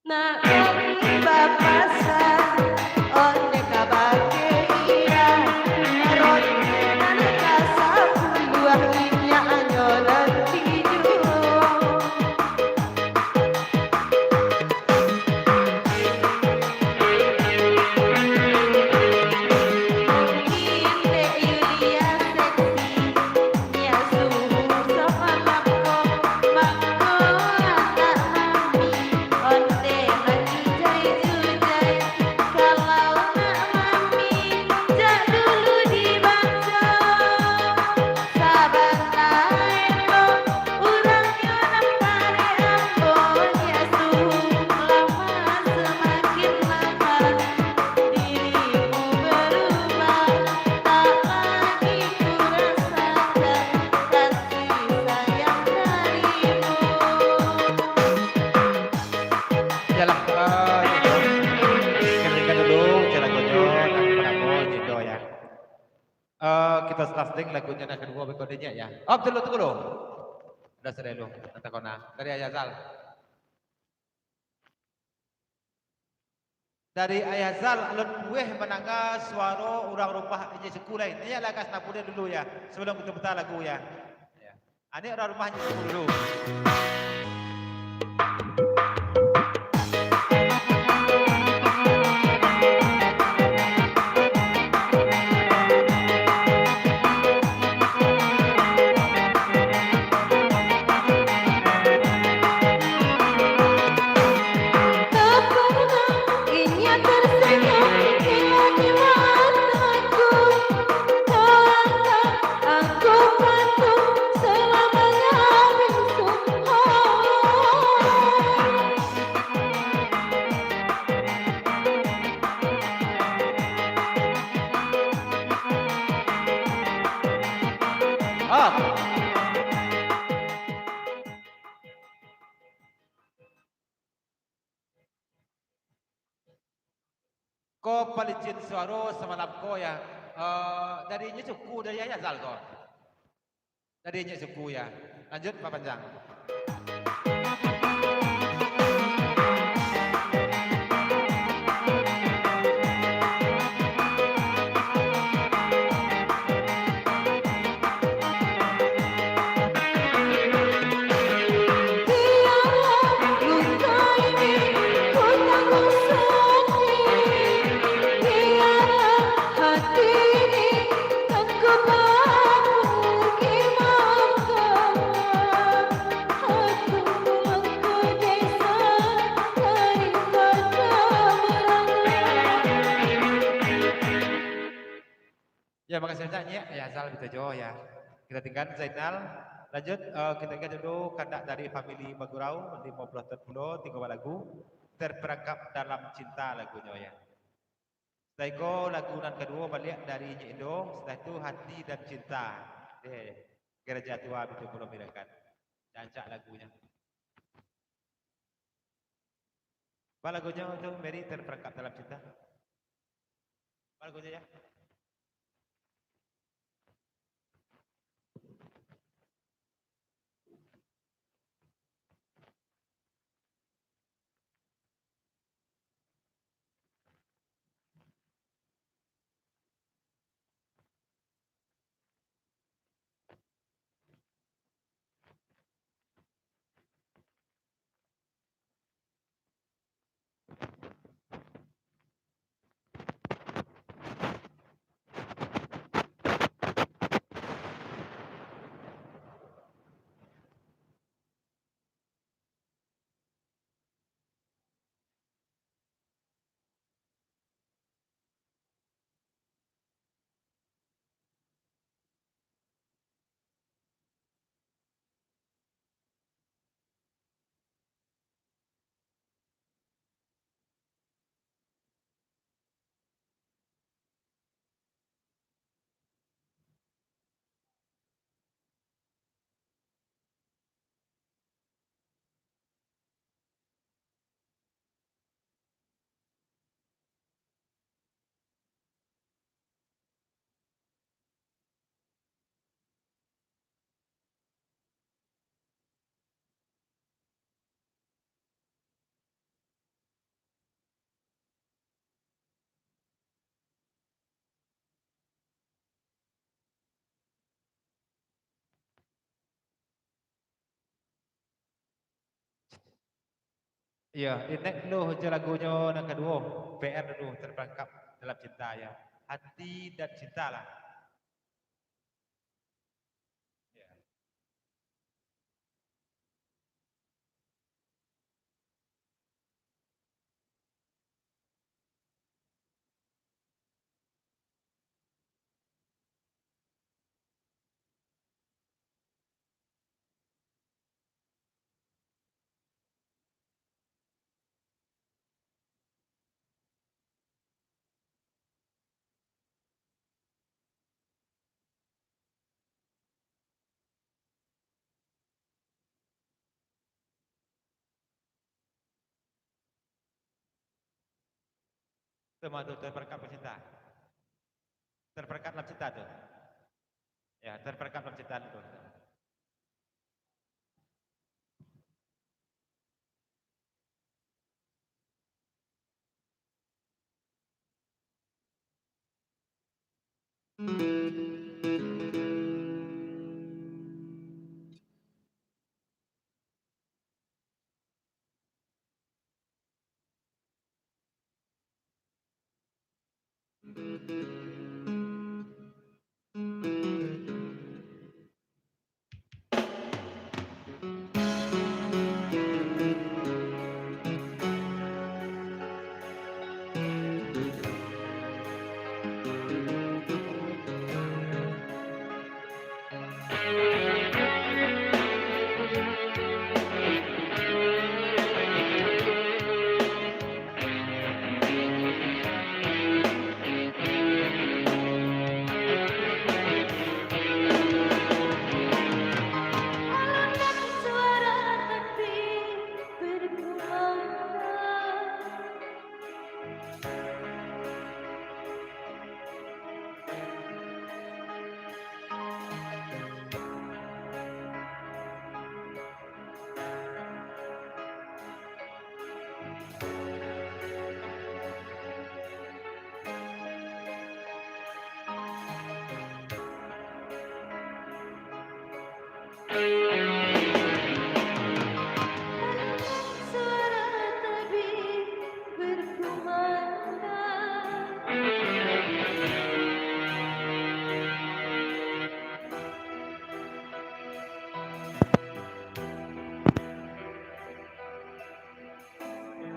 Nak kami bapasan onde kabake iya aron nan kasap buah inya anyolan tidur. Mungkin dek Yulia seksi nya suhu sama makko anak mami onde jujai kalau nak mami jak dulu dibaca saban taeko urangnya nampare ambon ya suhu lama semakin lama dirimu berubah tak lagi ku rasakan kasih sayang darimu. Yalah, kembalikan dulu lagunya dan penanggo Indo ya. Kita starting lagunya yang kedua berikutnya ya. Oh, tunggu dulu. Udah selesai dulu. Nanti kona dari Ayazal. Dari Ayazal alun buih menangga suara orang rumah ini suku lain. Ini lagas nabude dulu ya. Sebelum kita putar lagu ya. Ini orang rumahnya suku dulu. Up. Ko palicin suaro semalam ko ya. Darinya suku dari ayah Zal ko. Darinya suku ya. Lanjut Pak Panjang. Ya makasih banyak ya Zal gitu Jo ya. Kita tinggal Zainal. Lanjut kita tinggal dulu kandak dari family Bagurau 50 terpulau 3 lagu terperangkap dalam cinta lagunya ya. Setelah itu lagu yang kedua balik dari Nyi Indo. Setelah itu hati dan cinta. Gereja tua itu belum mirakan. Cancak lagunya. Apa lagunya itu Mary terperangkap dalam cinta? Apa lagunya ya? Iya, ini dulu aja lagunya yang kedua. PR dulu terperangkap dalam cinta ya. Hati dan cinta lah. Ya. Itu mah tuh terperangkap dalam cinta. Terperangkap dalam cinta tuh. Ya, terperangkap dalam cinta itu.